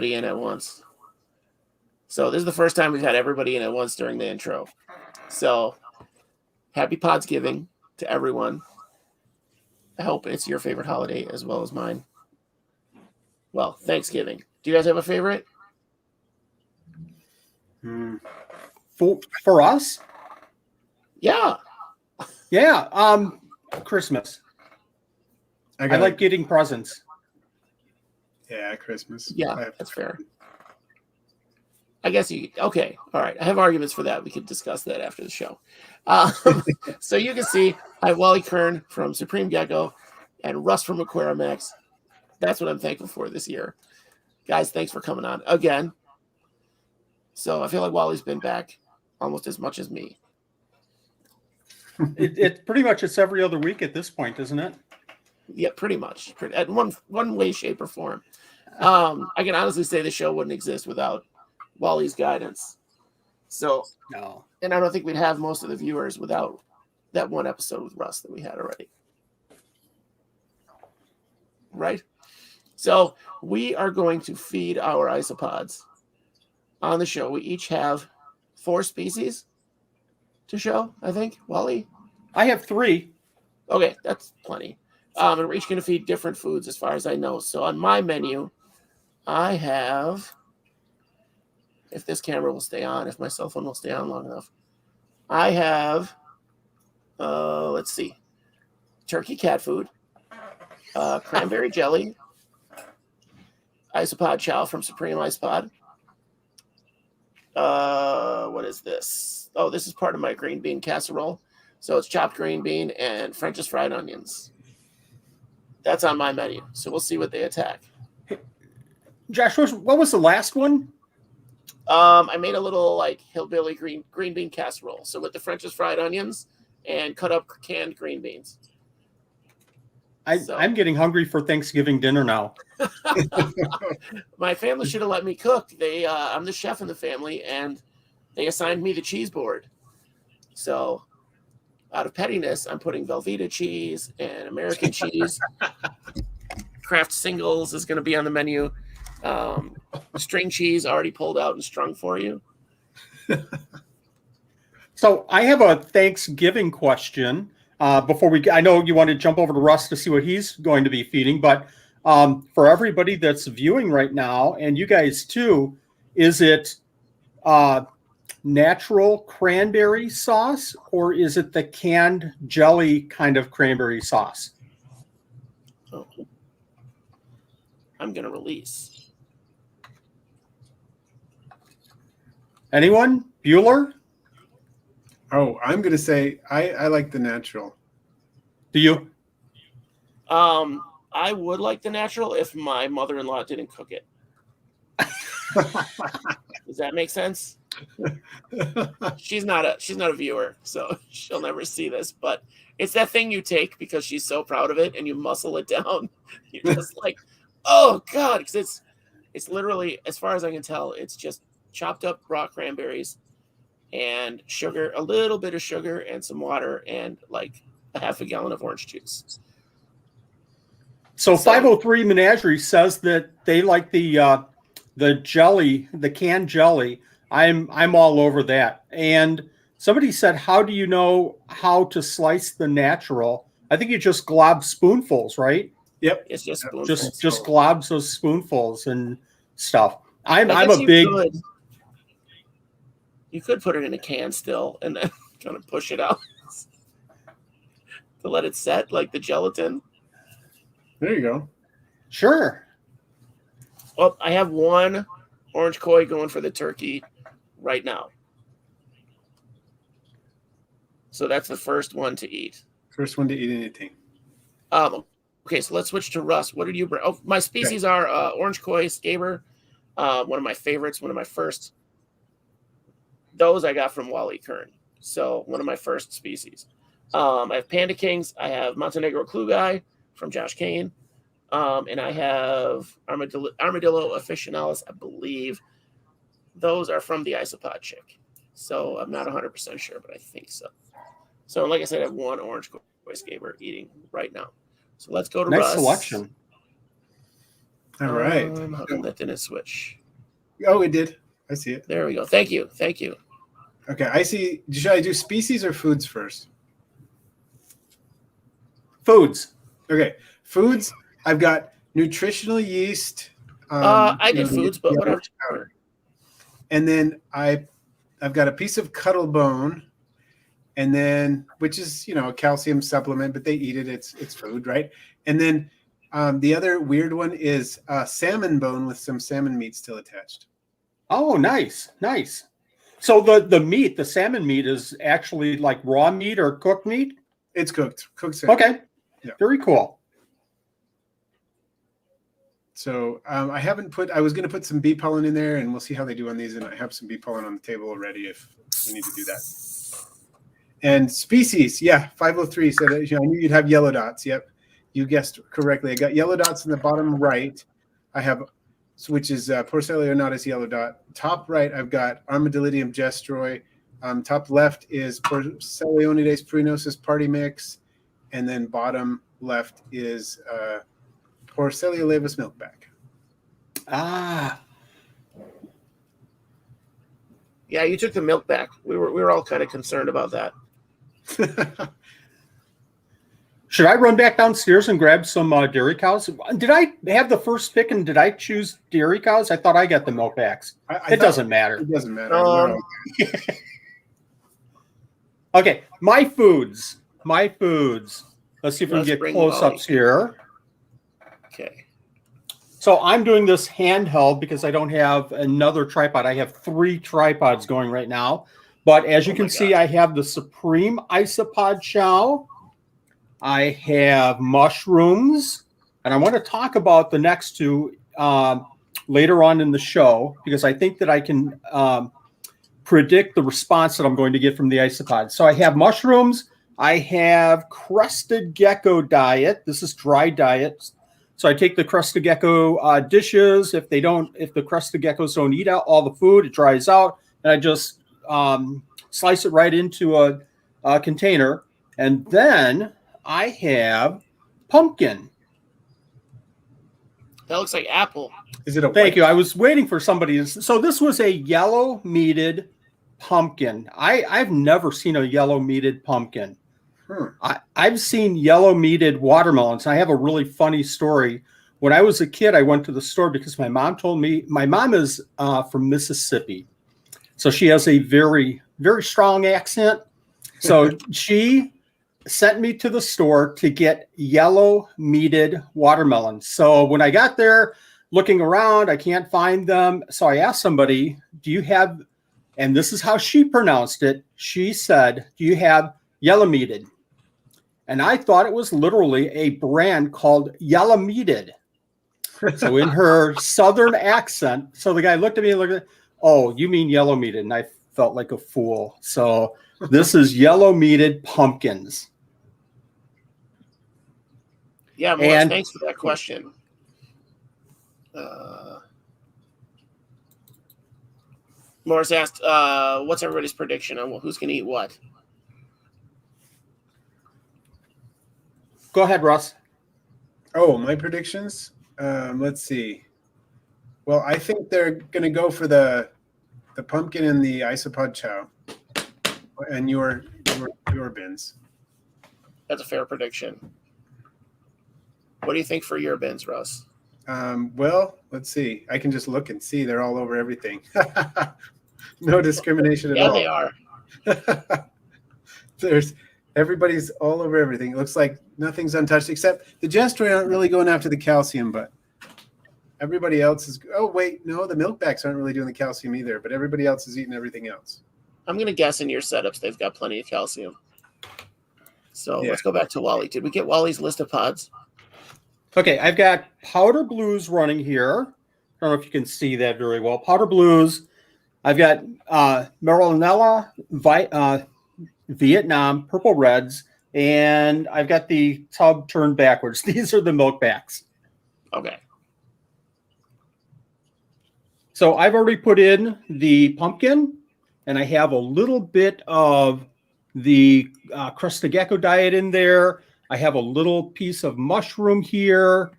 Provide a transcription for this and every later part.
in at once. So this is the first time we've had everybody in at once during the intro. So happy Podsgiving to everyone. I hope it's your favorite holiday as well as mine. Well, Thanksgiving. Do you guys have a favorite? For us? Yeah. Yeah. Christmas. I like getting presents. Yeah, Christmas. Yeah, that's fair. I guess you... Okay, all right. I have arguments for that. We could discuss that after the show. So you can see I have Wally Kern from SupremeGecko and Rus from Aquarimax. That's what I'm thankful for this year. Guys, thanks for coming on again. So I feel like Wally's been back almost as much as me. It's pretty much it's every other week at this point, isn't it? Yeah, pretty much. At one way, shape, or form. I can honestly say the show wouldn't exist without Wally's guidance. So, no. And I don't think we'd have most of the viewers without that one episode with Rus that we had already. Right? So we are going to feed our isopods on the show. We each have 4 species to show, I think. Wally? I have 3. Okay, that's plenty. And we're each going to feed different foods as far as I know. So on my menu, I have, if this camera will stay on, if my cell phone will stay on long enough, I have, let's see, turkey cat food, cranberry jelly, isopod chow from Supreme Isopod. What is this? Oh, this is part of my green bean casserole. So it's chopped green bean and French's fried onions. That's on my menu. So we'll see what they attack. Josh, what was the last one? I made a little like hillbilly green bean casserole. So with the French's fried onions and cut up canned green beans. I'm getting hungry for Thanksgiving dinner now. My family should have let me cook. I'm the chef in the family, and they assigned me the cheese board. So out of pettiness, I'm putting Velveeta cheese and American cheese. Kraft singles is going to be on the menu. String cheese already pulled out and strung for you. So I have a Thanksgiving question. Before I know you want to jump over to Rus to see what he's going to be feeding, but for everybody that's viewing right now, and you guys too, is it natural cranberry sauce or is it the canned jelly kind of cranberry sauce? Oh. I'm going to release. Anyone? Bueller? Oh, I'm going to say I like the natural. Do you? I would like the natural if my mother-in-law didn't cook it. Does that make sense? She's not a viewer, so she'll never see this, but it's that thing you take because she's so proud of it and you muscle it down. You're just like, oh God, because it's literally, as far as I can tell, it's just chopped up raw cranberries and sugar, a little bit of sugar and some water and like a half a gallon of orange juice. So 503 Menagerie says that they like the jelly, the canned jelly. I'm all over that. And somebody said, how do you know how to slice the natural? I think you just glob spoonfuls, right? Yep. It's just spoonfuls. Just globs those spoonfuls and stuff. I'm a big. You could put it in a can still and then kind of push it out to let it set like the gelatin. There you go. Sure. Well, I have one orange koi going for the turkey right now. So that's the first one to eat. First one to eat anything. Okay, so let's switch to Rus. What did you bring? Oh, my species are orange koi, scaber, one of my favorites, one of my first. Those I got from Wally Kern. So one of my first species. I have Panda Kings. I have Montenegro Klugai from Josh Kane. And I have Armadillo Officinalis, I believe. Those are from the isopod chick. So I'm not 100% sure, but I think so. So like I said, I have one orange koi scaber eating right now. So let's go to Rus. Nice selection. All right. How come that didn't switch? Oh, it did. I see it. There we go. Thank you. Thank you. Okay, I see. Should I do species or foods first? Foods. Okay, foods. I've got nutritional yeast. I did foods, but whatever. Powder. And then I've got a piece of cuttle bone, and then which is a calcium supplement, but they eat it. It's food, right? And then the other weird one is salmon bone with some salmon meat still attached. Oh, nice. So the meat, the salmon meat, is actually like raw meat or cooked meat? It's cooked salmon. Okay. Yeah. Very cool. So I was going to put some bee pollen in there, and we'll see how they do on these. And I have some bee pollen on the table already if we need to do that. And species, 503 said, I knew you'd have yellow dots. Yep, you guessed correctly. I got yellow dots in the bottom right. I have, which is Porcelaria notus yellow dot. Top right, I've got Armadillidium gestroi. Top left is Porcelaonides pruinosus party mix. And then bottom left is Porcelia laevis milkback. Ah. Yeah, you took the milk back. We were all kind of concerned about that. Should I run back downstairs and grab some dairy cows? Did I have the first pick and did I choose dairy cows? I thought I got the milkbacks. It doesn't matter. It doesn't matter. Okay, my foods. Let's see if we can get close-ups here. Okay. So I'm doing this handheld because I don't have another tripod. I have 3 tripods going right now. But as you can see, I have the Supreme Isopod Chow. I have mushrooms. And I want to talk about the next 2 later on in the show because I think that I can predict the response that I'm going to get from the isopod. So I have mushrooms. I have crusted gecko diet. This is dry diet. So I take the crusted gecko dishes. If the crusted geckos don't eat out all the food, it dries out. And I just slice it right into a container. And then I have pumpkin. That looks like apple. Is it a Thank you. I was waiting for somebody to. So this was a yellow meated pumpkin. I've never seen a yellow meated pumpkin. I've seen yellow meated watermelons. I have a really funny story. When I was a kid, I went to the store because my mom told me, my mom is from Mississippi. So she has a very, very strong accent. So she sent me to the store to get yellow meated watermelons. So when I got there looking around, I can't find them. So I asked somebody, do you have, and this is how she pronounced it. She said, do you have yellow meated? And I thought it was literally a brand called Yellow Meated. So in her southern accent, so the guy looked at me and looked at, oh, you mean yellow meated? And I felt like a fool. So this is yellow meated pumpkins. Yeah, Morris, thanks for that question. Morris asked, what's everybody's prediction on who's going to eat what? Go ahead, Russ. Oh, my predictions? Let's see. Well, I think they're going to go for the pumpkin and the isopod chow and your bins. That's a fair prediction. What do you think for your bins, Russ? Well, let's see. I can just look and see. They're all over everything. No discrimination at all. Yeah, they are. Everybody's all over everything. It looks like nothing's untouched except the gestroi aren't really going after the calcium, but everybody else is. Oh, wait, no, the milkbacks aren't really doing the calcium either, but everybody else is eating everything else. I'm going to guess in your setups they've got plenty of calcium. So Let's go back to Wally. Did we get Wally's list of pods? Okay, I've got powder blues running here. I don't know if you can see that very well. Powder blues. I've got Marinella, Vietnam, purple reds, and I've got the tub turned backwards. These are the milkbacks. Okay. So I've already put in the pumpkin, and I have a little bit of the crusted gecko diet in there. I have a little piece of mushroom here,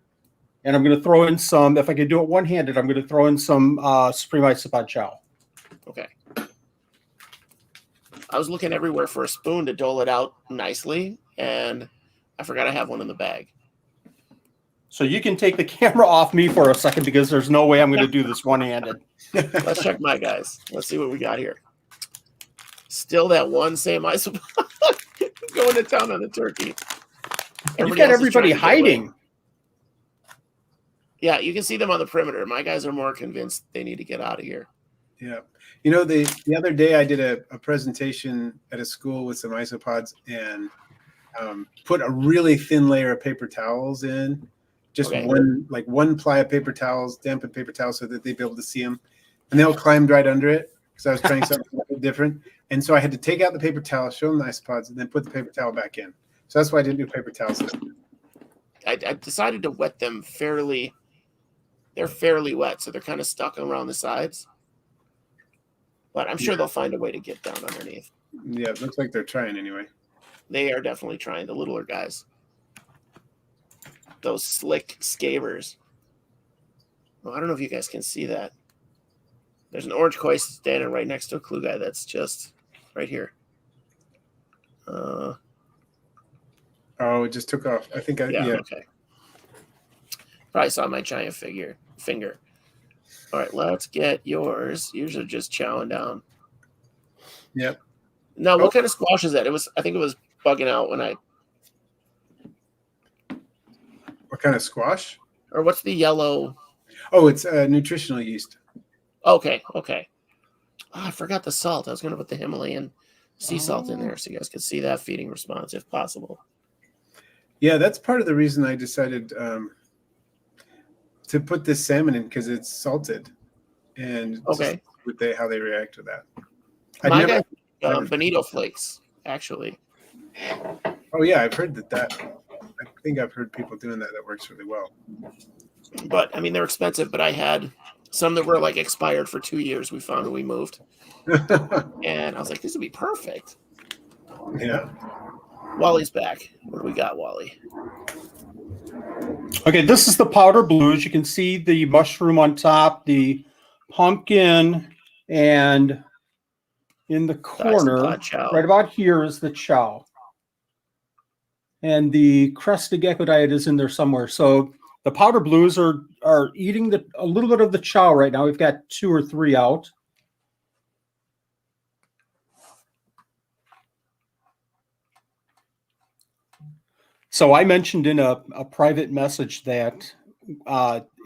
And I'm going to throw in some, if I can do it one-handed, I'm going to throw in some Supreme Isopod chow. Okay. I was looking everywhere for a spoon to dole it out nicely, and I forgot I have one in the bag. So you can take the camera off me for a second because there's no way I'm going to do this one-handed. Let's check my guys. Let's see what we got here. Still that one same isopod going to town on the turkey. You got everybody hiding. Yeah, you can see them on the perimeter. My guys are more convinced they need to get out of here. Yeah. You know, the other day I did a presentation at a school with some isopods and put a really thin layer of paper towels in. Just one ply of paper towels, dampened paper towels, so that they'd be able to see them. And they all climbed right under it because I was trying something a little different. And so I had to take out the paper towel, show them the isopods, and then put the paper towel back in. So that's why I didn't do paper towels. I decided to wet them fairly. They're fairly wet, so they're kind of stuck around the sides. But I'm sure they'll find a way to get down underneath. Yeah, it looks like they're trying anyway. They are definitely trying, the littler guys. Those slick scavers. Well, I don't know if you guys can see that. There's an orange koi standing right next to a clue guy that's just right here. Oh, it just took off. I think yeah. Okay. Probably saw my giant finger. All right, let's get yours. Yours are just chowing down. Yep. Now, what kind of squash is that? I think it was bugging out when I. What kind of squash? Or what's the yellow? Oh, it's nutritional yeast. Okay. Oh, I forgot the salt. I was going to put the Himalayan sea salt in there so you guys could see that feeding response if possible. Yeah, that's part of the reason I decided to put this salmon in, because it's salted, and with how they react to that. My guy, bonito flakes, actually. Oh yeah, I've heard that. I think I've heard people doing that. That works really well. But I mean, they're expensive. But I had some that were like expired for 2 years. We found when we moved, and I was like, this would be perfect. Yeah. Wally's back. What do we got, Wally? Okay, this is the powder blues. You can see the mushroom on top, the pumpkin, and in the corner, right about here, is the chow. And the crested gecko diet is in there somewhere. So the powder blues are eating a little bit of the chow right now. We've got 2 or 3 out. So I mentioned in a private message that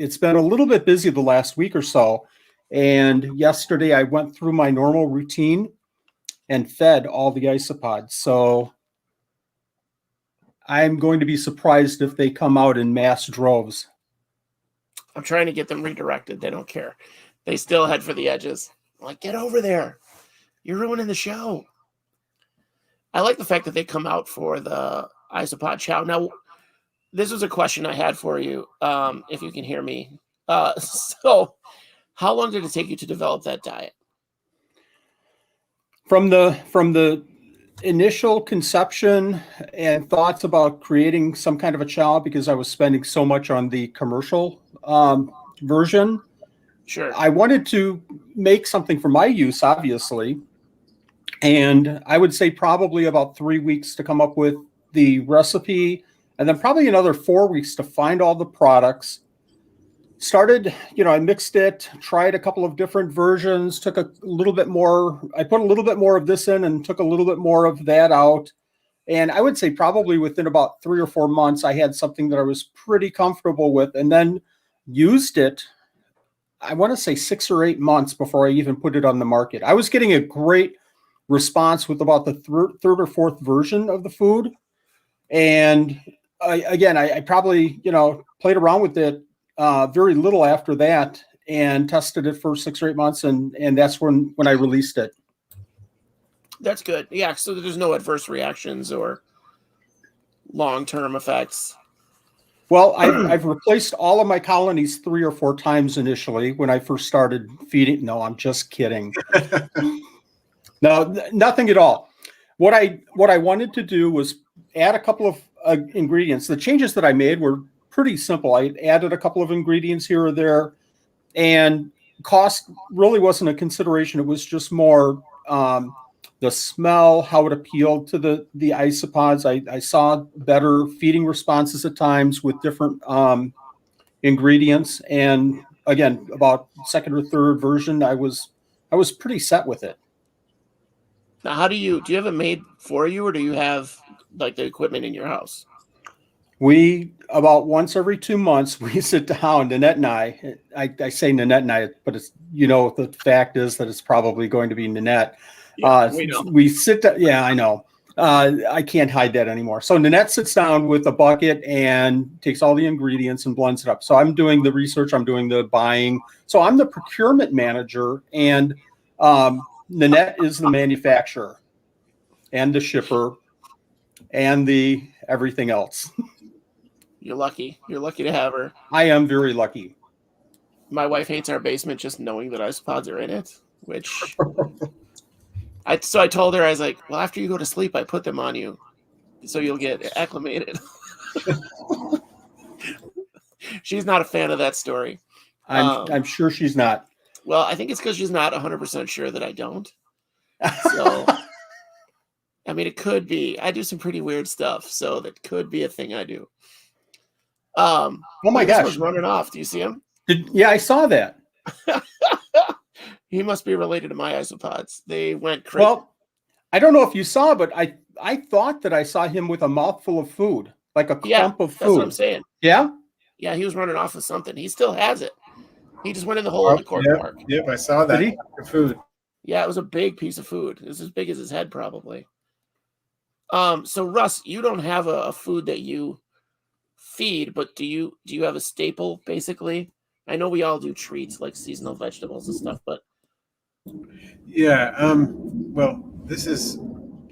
it's been a little bit busy the last week or so. And yesterday I went through my normal routine and fed all the isopods. So I'm going to be surprised if they come out in mass droves. I'm trying to get them redirected. They don't care. They still head for the edges. I'm like, get over there. You're ruining the show. I like the fact that they come out for the isopod chow. Now, this was a question I had for you, if you can hear me. So how long did it take you to develop that diet? From the initial conception and thoughts about creating some kind of a chow, because I was spending so much on the commercial version. Sure. I wanted to make something for my use, obviously. And I would say probably about 3 weeks to come up with the recipe, and then probably another 4 weeks to find all the products. Started, I mixed it, tried a couple of different versions, took a little bit more. I put a little bit more of this in and took a little bit more of that out. And I would say probably within about 3 or 4 months, I had something that I was pretty comfortable with, and then used it, I want to say 6 or 8 months before I even put it on the market. I was getting a great response with about the third or fourth version of the food. And I probably, played around with it very little after that and tested it for 6 or 8 months. And that's when I released it. That's good. Yeah. So there's no adverse reactions or long-term effects. Well, I've replaced all of my colonies 3 or 4 times initially when I first started feeding. No, I'm just kidding. No, nothing at all. What I wanted to do was add a couple of ingredients. The changes that I made were pretty simple. I added a couple of ingredients here or there, and cost really wasn't a consideration. It was just more the smell, how it appealed to the isopods. I saw better feeding responses at times with different ingredients, and again, about second or third version, I was pretty set with it. Now, do you have it made for you, or do you have like the equipment in your house? We, about once every 2 months, we sit down, Nanette and I say Nanette and I, but it's, the fact is that it's probably going to be Nanette. Yeah, we know. We sit down. Yeah, I know. I can't hide that anymore. So Nanette sits down with a bucket and takes all the ingredients and blends it up. So I'm doing the research. I'm doing the buying. So I'm the procurement manager, and Nanette is the manufacturer and the shipper and the everything else. You're lucky. You're lucky to have her. I am very lucky. My wife hates our basement just knowing that isopods are in it, which I told her, I was like, well, after you go to sleep, I put them on you so you'll get acclimated. She's not a fan of that story. I'm sure she's not. Well, I think it's because she's not 100% sure that I don't. So, I mean, it could be. I do some pretty weird stuff, so that could be a thing I do. Oh my gosh, was running off. Do you see him? Yeah, I saw that. He must be related to my isopods. They went crazy. Well, I don't know if you saw, but I thought that I saw him with a mouthful of food, like a clump of food. That's what I'm saying. Yeah? Yeah, he was running off with something. He still has it. He just went in the hole in the cork bark. Yep, I saw that. Food. Yeah, it was a big piece of food. It was as big as his head, probably. So Russ, you don't have a food that you feed, but do you have a staple, basically? I know we all do treats like seasonal vegetables and stuff, but yeah. Well, this is.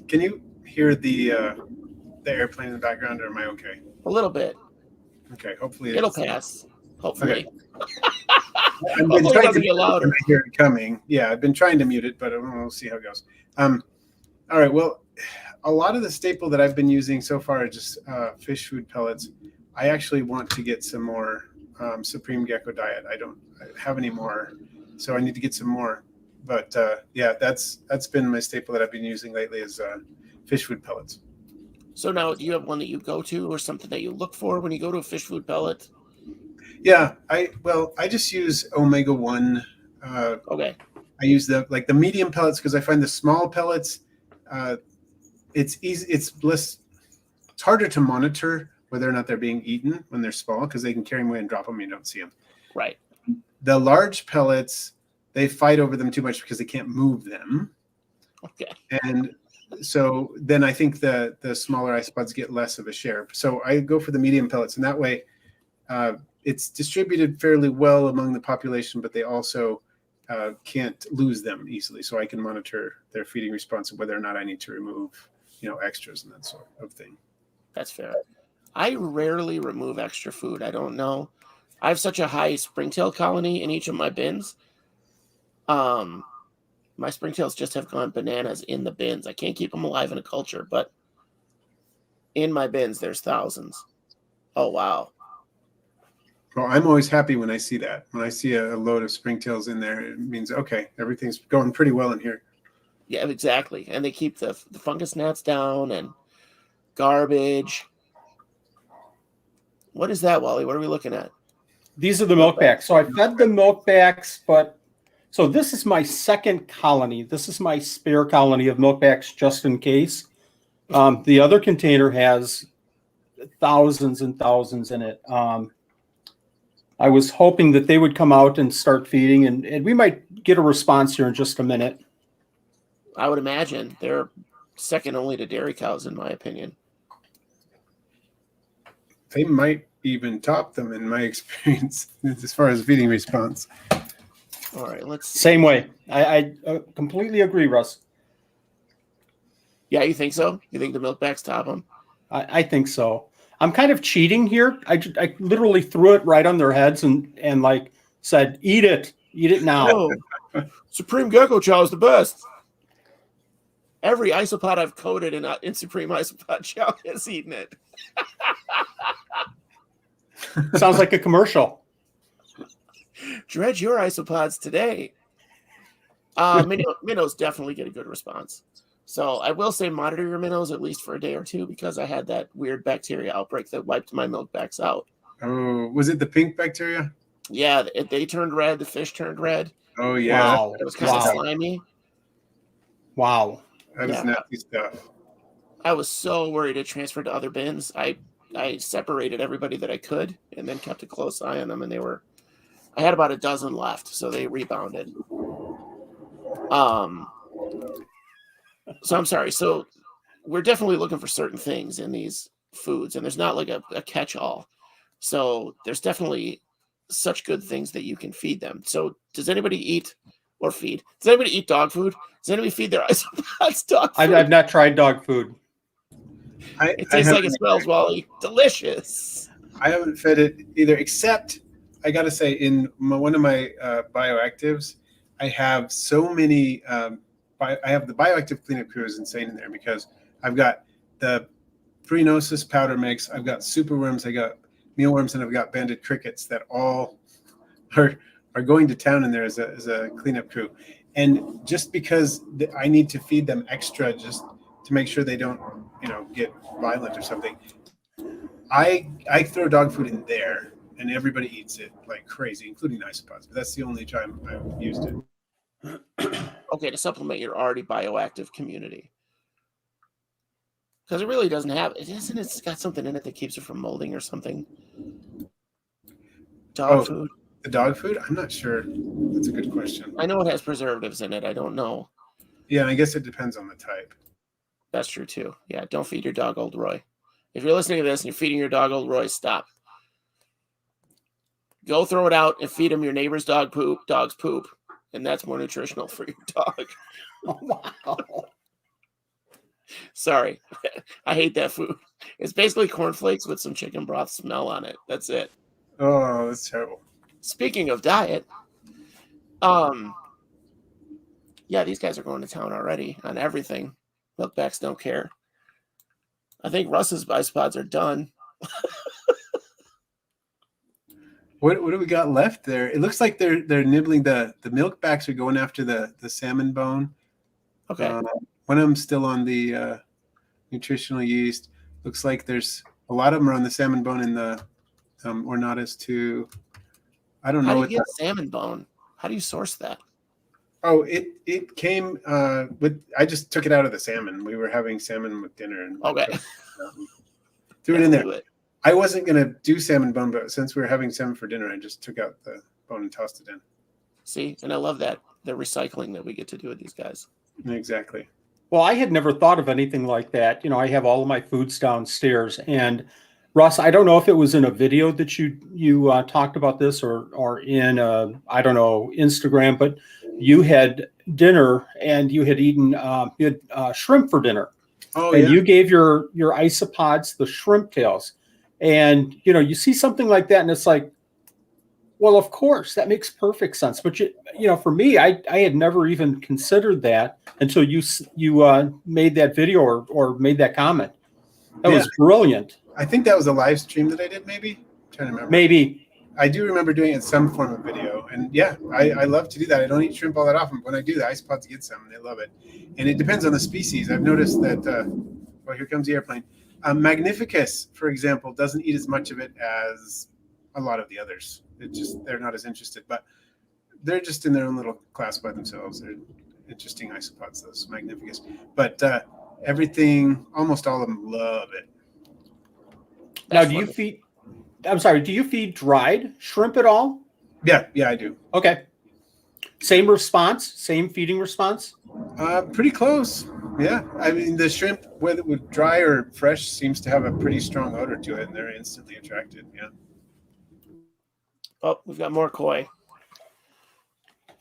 Can you hear the airplane in the background, or am I okay? a little bit. Okay, hopefully It'll pass. Hopefully. Okay. Hopefully it doesn't get louder. I hear it coming. Yeah, I've been trying to mute it, but we'll see how it goes. All right. Well, a lot of the staple that I've been using so far are just fish food pellets. I actually want to get some more SupremeGecko diet. I don't have any more, so I need to get some more. But yeah, that's been my staple that I've been using lately is fish food pellets. So now, do you have one that you go to, or something that you look for when you go to a fish food pellet? Yeah, I just use Omega-1. Okay. I use the medium pellets because I find the small pellets, it's easy. It's harder to monitor whether or not they're being eaten when they're small because they can carry them away and drop them. You don't see them. Right. The large pellets, they fight over them too much because they can't move them. Okay. And so then I think the smaller isopods get less of a share. So I go for the medium pellets, and that way it's distributed fairly well among the population, but they also can't lose them easily. So I can monitor their feeding response and whether or not I need to remove, extras and that sort of thing. That's fair. I rarely remove extra food. I don't know. I have such a high springtail colony in each of my bins. My springtails just have gone bananas in the bins. I can't keep them alive in a culture, but in my bins, there's thousands. Oh, wow. Well, I'm always happy when I see that. When I see a load of springtails in there, it means, okay, everything's going pretty well in here. Yeah, exactly. And they keep the fungus gnats down and garbage. What is that, Wally? What are we looking at? These are the milkbacks. So I fed the milkbacks, so this is my second colony. This is my spare colony of milkbacks just in case. The other container has thousands and thousands in it. I was hoping that they would come out and start feeding, and we might get a response here in just a minute. I would imagine they're second only to dairy cows, in my opinion. They might even top them in my experience as far as feeding response. All right, let's. Same way. I completely agree, Russ. Yeah, you think so? You think the milkbacks top them? I think so. I'm kind of cheating here. I literally threw it right on their heads and like said, eat it now. Oh, SupremeGecko chow is the best. Every isopod I've coated in Supreme Isopod chow has eaten it. Sounds like a commercial. Dredge your isopods today. Minnows definitely get a good response. So I will say monitor your minnows at least for a day or two, because I had that weird bacteria outbreak that wiped my milk bags out. Oh, was it the pink bacteria? Yeah, they turned red. The fish turned red. Oh, yeah. Wow. It was kind of slimy. Wow. That is Yeah. nasty stuff. I was so worried it transferred to other bins. I separated everybody that I could and then kept a close eye on them. And I had about a dozen left, so they rebounded. So I'm sorry. So we're definitely looking for certain things in these foods, and there's not like a catch-all. So there's definitely such good things that you can feed them. So does anybody eat or feed? Does anybody eat dog food? Does anybody feed their isopods dog food? I've not tried dog food. It tastes like it smells, Wally. Delicious. I haven't fed it either, except I got to say, in one of my bioactives, I have so many. I have the bioactive cleanup crew is insane in there, because I've got the Prenosis powder mix, I've got superworms, I got mealworms, and I've got banded crickets that all are going to town in there as a cleanup crew. And just because I need to feed them extra just to make sure they don't, get violent or something, I throw dog food in there, and everybody eats it like crazy, including isopods. But that's the only time I've used it. Okay, to supplement your already bioactive community. Because it really doesn't have it. It's got something in it that keeps it from molding or something. Dog food. The dog food? I'm not sure. That's a good question. I know it has preservatives in it. I don't know. Yeah, and I guess it depends on the type. That's true too. Yeah, don't feed your dog Old Roy. If you're listening to this and you're feeding your dog Old Roy, stop. Go throw it out and feed him your neighbor's dog's poop. And that's more nutritional for your dog. Oh, wow. Sorry. I hate that food. It's basically cornflakes with some chicken broth smell on it. That's it. Oh, that's terrible. Speaking of diet, yeah, these guys are going to town already on everything. Milkbacks don't care. I think Russ's isopods are done. What do we got left there? It looks like they're nibbling the milkbacks are going after the salmon bone. Okay. One of them's still on the nutritional yeast. Looks like there's a lot of them are on the salmon bone and the ornatus too. I don't know. How do you get salmon bone? How do you source that? Oh, it came with. I just took it out of the salmon. We were having salmon with dinner, and Okay. threw it in there. Do it. I wasn't gonna do salmon bone, but since we were having salmon for dinner, I just took out the bone and tossed it in. See, and I love that the recycling that we get to do with these guys. Exactly. Well, I had never thought of anything like that. I have all of my foods downstairs, and Russ, I don't know if it was in a video that you talked about this or in I don't know, Instagram, but you had dinner and you had eaten shrimp for dinner. Oh, and yeah. you gave your isopods the shrimp tails, and you see something like that, and it's like, well, of course, that makes perfect sense. But for me, I had never even considered that until you made that video or made that comment. That was brilliant. I think that was a live stream that I did, maybe. I'm trying to remember. Maybe. I do remember doing it in some form of video. And yeah, I love to do that. I don't eat shrimp all that often. When I do, the isopods get some and they love it. And it depends on the species. I've noticed that, well, here comes the airplane. Magnificus, for example, doesn't eat as much of it as a lot of the others. They're not as interested, but they're just in their own little class by themselves. They're interesting isopods, those Magnificus. But everything, almost all of them love it. Now, do you feed dried shrimp at all? Yeah, I do. Okay. Same response, same feeding response? Pretty close. Yeah. I mean, the shrimp, whether with dry or fresh, seems to have a pretty strong odor to it, and they're instantly attracted. Yeah. Oh, we've got more koi.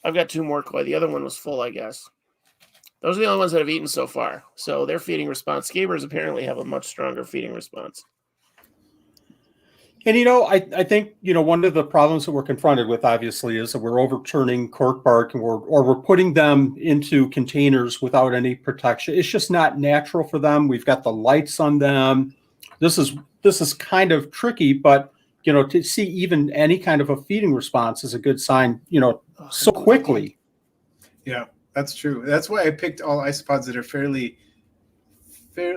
I've got 2 more koi. The other one was full, I guess. Those are the only ones that I've eaten so far. So their feeding response, scabers apparently have a much stronger feeding response. And, I think, one of the problems that we're confronted with, obviously, is that we're overturning cork bark and we're putting them into containers without any protection. It's just not natural for them. We've got the lights on them. This is kind of tricky, but to see even any kind of a feeding response is a good sign, so quickly. Yeah, that's true. That's why I picked all isopods that are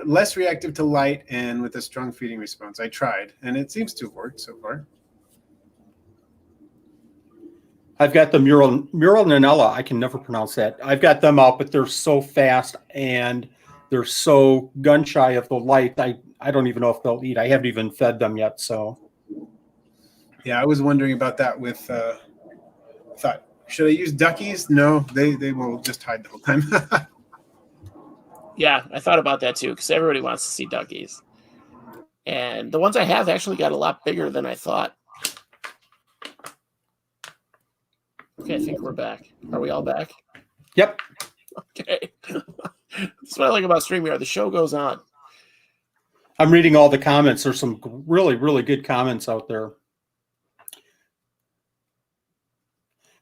less reactive to light and with a strong feeding response. I tried, and it seems to have worked so far. I've got the Mural Nanella. I can never pronounce that. I've got them out, but they're so fast and they're so gun shy of the light. I don't even know if they'll eat. I haven't even fed them yet. So yeah, I was wondering about that with thought, should I use duckies? No, they will just hide the whole time. Yeah, I thought about that too, because everybody wants to see duckies. And the ones I have actually got a lot bigger than I thought. Okay, I think we're back. Are we all back? Yep. Okay. That's what I like about StreamYard. The show goes on. I'm reading all the comments. There's some really, really good comments out there.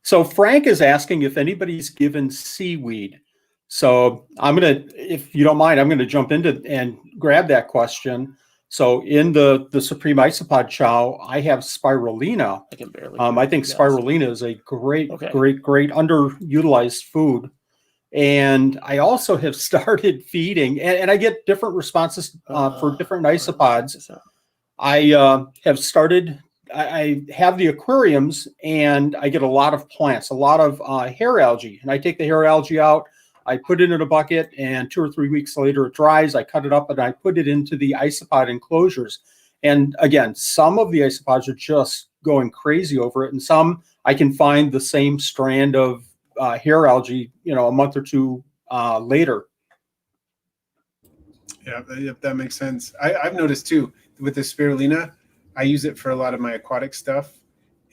So Frank is asking if anybody's given seaweed. So if you don't mind, I'm gonna jump into and grab that question. So in the Supreme Isopod Chow, I have spirulina. I can barely. I think spirulina is a great underutilized food. And I also have started feeding, and I get different responses for different isopods. I have the aquariums, and I get a lot of plants, a lot of hair algae. And I take the hair algae out, I put it in a bucket, and 2 or 3 weeks later it dries. I cut it up and I put it into the isopod enclosures. And again, some of the isopods are just going crazy over it, and some I can find the same strand of hair algae, a month or two later. Yeah, that makes sense. I've noticed too with the spirulina, I use it for a lot of my aquatic stuff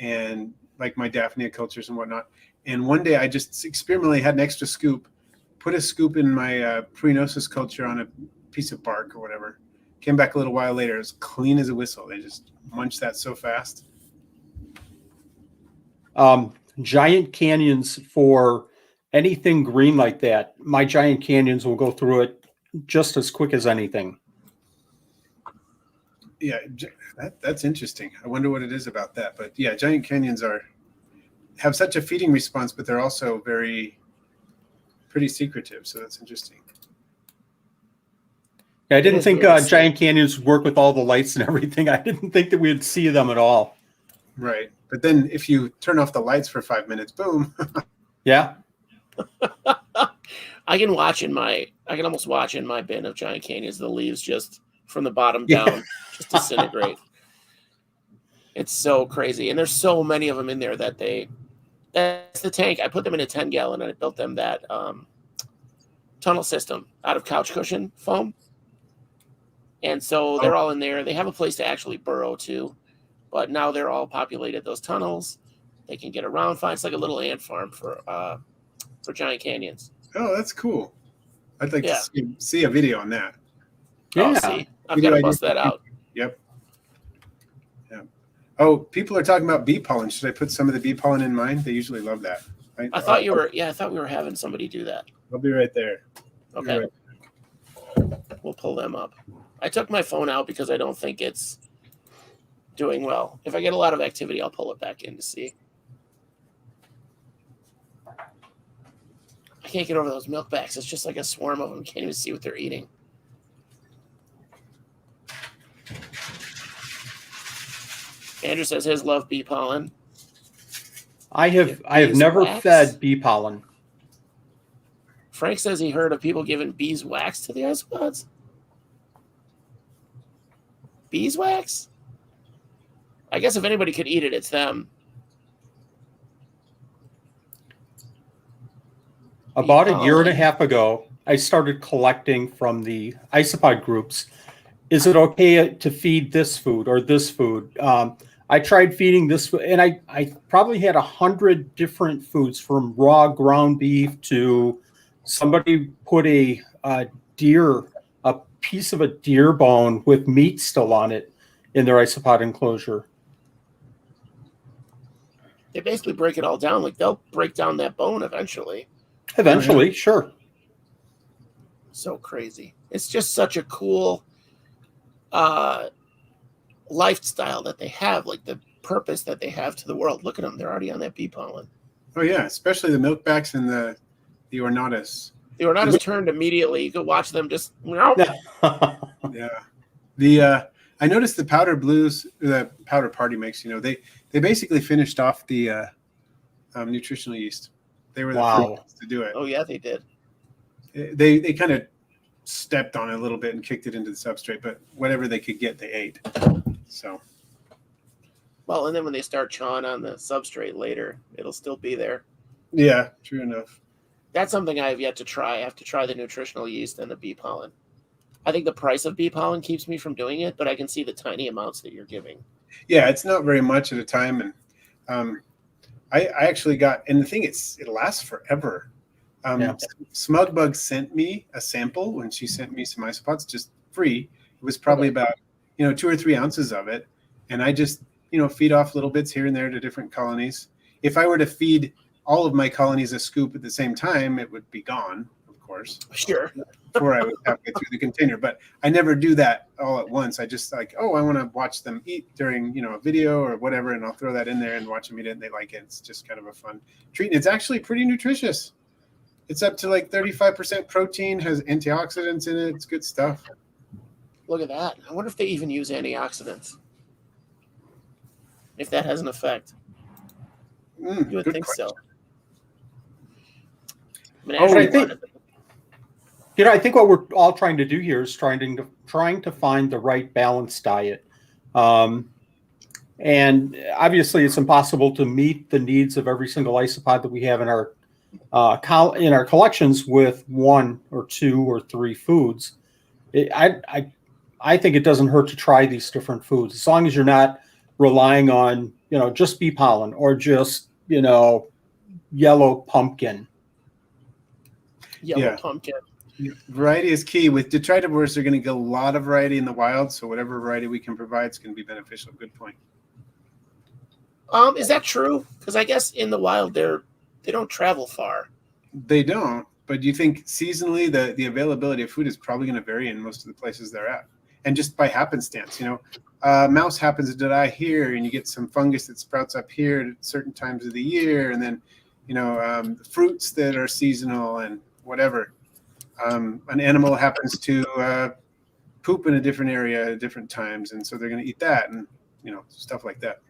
and like my Daphnia cultures and whatnot. And one day I just experimentally had an extra scoop, put a scoop in my Prenosis culture on a piece of bark or whatever. Came back a little while later, it's clean as a whistle. They just munch that so fast. Giant canyons for anything green like that. My giant canyons will go through it just as quick as anything. Yeah, that's interesting. I wonder what it is about that. But yeah, giant canyons have such a feeding response, but they're also pretty secretive. So that's interesting. Yeah, I didn't think giant canyons work with all the lights and everything. I didn't think that we'd see them at all. Right. But then if you turn off the lights for 5 minutes, boom. Yeah. I can almost watch in my bin of giant canyons, the leaves just from the bottom down just disintegrate. It's so crazy. And there's so many of them in there that's the tank. I put them in a 10-gallon and I built them that tunnel system out of couch cushion foam. And so they're all in there. They have a place to actually burrow too. But now they're all populated, those tunnels. They can get around fine. It's like a little ant farm for giant canyons. Oh, that's cool. I'd like to see a video on that. Yeah. Oh, see, I've got to bust that out. Yep. Yeah. Oh, people are talking about bee pollen. Should I put some of the bee pollen in mine? They usually love that. Right? I thought we were having somebody do that. I'll be right there. Okay. We'll pull them up. I took my phone out because I don't think it's doing well. If I get a lot of activity, I'll pull it back in to see. I can't get over those milkbacks. It's just like a swarm of them. Can't even see what they're eating. Andrew says his love bee pollen. I have never fed bee pollen. Frank says he heard of people giving beeswax to the isopods. Beeswax? I guess if anybody could eat it, it's them. About a year and a half ago, I started collecting from the isopod groups. Is it okay to feed this food or this food? I tried feeding this food, and I probably had 100 different foods, from raw ground beef to somebody put a piece of a deer bone with meat still on it in their isopod enclosure. They basically break it all down. Like, they'll break down that bone eventually. Eventually, sure. So crazy. It's just such a cool lifestyle that they have, like the purpose that they have to the world. Look at them; they're already on that bee pollen. Oh yeah, especially the milkbacks and the ornatus. They were not as turned immediately. You could watch them just. Yeah. The I noticed the powder blues, the powder party mix. They basically finished off the nutritional yeast. They were the first ones to do it. Oh yeah, they did. They kind of stepped on it a little bit and kicked it into the substrate, but whatever they could get, they ate. So. Well, and then when they start chawing on the substrate later, it'll still be there. Yeah, true enough. That's something I have yet to try. I have to try the nutritional yeast and the bee pollen. I think the price of bee pollen keeps me from doing it, but I can see the tiny amounts that you're giving. Yeah, it's not very much at a time, and I actually got, and the thing it lasts forever. Smugbug sent me a sample when she sent me some isopods, just free. It was probably about 2 or 3 ounces of it, and I just feed off little bits here and there to different colonies. If I were to feed all of my colonies a scoop at the same time, it would be gone, of course. Sure. Before I would have to get through the container, but I never do that all at once. I just I want to watch them eat during a video or whatever, and I'll throw that in there and watch them eat it, and they like it. It's just kind of a fun treat. And it's actually pretty nutritious. It's up to like 35% protein, has antioxidants in it. It's good stuff. Look at that. I wonder if they even use antioxidants. If that has an effect. You would think question. so. I think what we're all trying to do here is trying to find the right balanced diet. And obviously it's impossible to meet the needs of every single isopod that we have in our collections with 1 or 2 or 3 foods. I think it doesn't hurt to try these different foods, as long as you're not relying on, just bee pollen or just, yellow pumpkin. Pumpkin. Variety is key. With detritivores, they're going to get a lot of variety in the wild, so whatever variety we can provide is going to be beneficial. Good point. Is that true? Because I guess in the wild they don't travel far. They don't, but you think seasonally the availability of food is probably going to vary in most of the places they're at, and just by happenstance, mouse happens to die here, and you get some fungus that sprouts up here at certain times of the year, and then fruits that are seasonal and whatever. An animal happens to poop in a different area at different times, and so they're going to eat that, and stuff like that.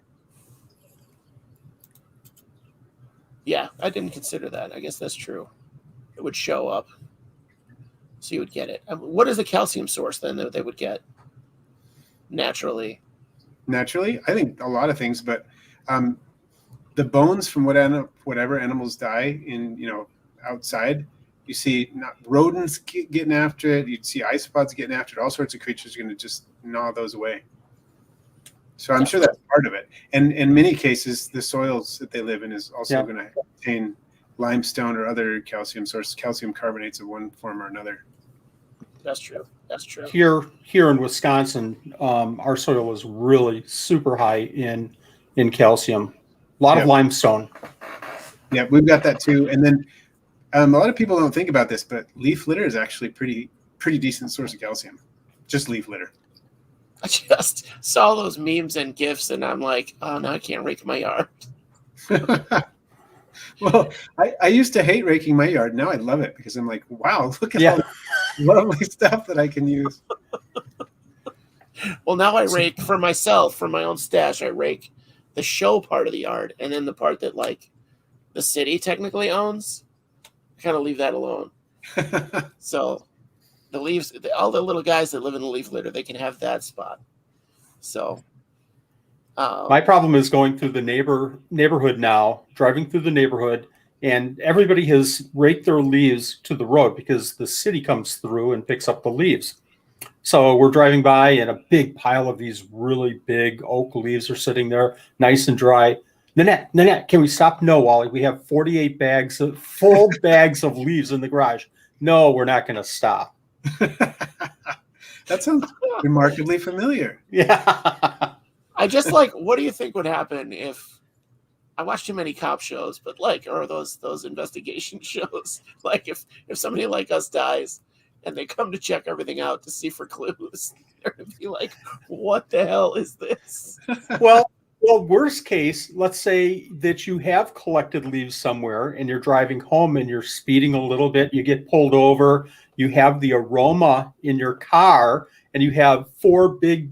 Yeah, I didn't consider that. I guess that's true. It would show up, so you would get it. What is the calcium source then that they would get naturally? Naturally, I think a lot of things, but the bones from whatever animals die in, outside. You see rodents getting after it. You'd see isopods getting after it. All sorts of creatures are going to just gnaw those away. So I'm sure that's part of it. And in many cases, the soils that they live in is also going to contain limestone or other calcium sources, calcium carbonates of one form or another. That's true. That's true. Here in Wisconsin, our soil is really super high in calcium. A lot of limestone. Yeah, we've got that too. And then a lot of people don't think about this, but leaf litter is actually pretty decent source of calcium. Just leaf litter. I just saw those memes and GIFs, and I'm like, oh, now I can't rake my yard. Well, I used to hate raking my yard. Now I love it because I'm like, wow, look at all lovely stuff that I can use. Well, now I rake for myself, for my own stash. I rake the show part of the yard, and then the part that like the city technically owns, I kind of leave that alone. So the leaves, all the little guys that live in the leaf litter, they can have that spot. So my problem is going through the neighborhood now, driving through the neighborhood, and everybody has raked their leaves to the road because the city comes through and picks up the leaves. So we're driving by, and a big pile of these really big oak leaves are sitting there, nice and dry. Nanette, can we stop? No, Wally. We have 48 full bags of leaves in the garage. No, we're not going to stop. That sounds remarkably familiar. Yeah. I just like, what do you think would happen if I watch too many cop shows, but like, or those investigation shows, like if somebody like us dies and they come to check everything out to see for clues. They're going to be like, what the hell is this? Well, worst case, let's say that you have collected leaves somewhere and you're driving home and you're speeding a little bit, you get pulled over, you have the aroma in your car, and you have 4 big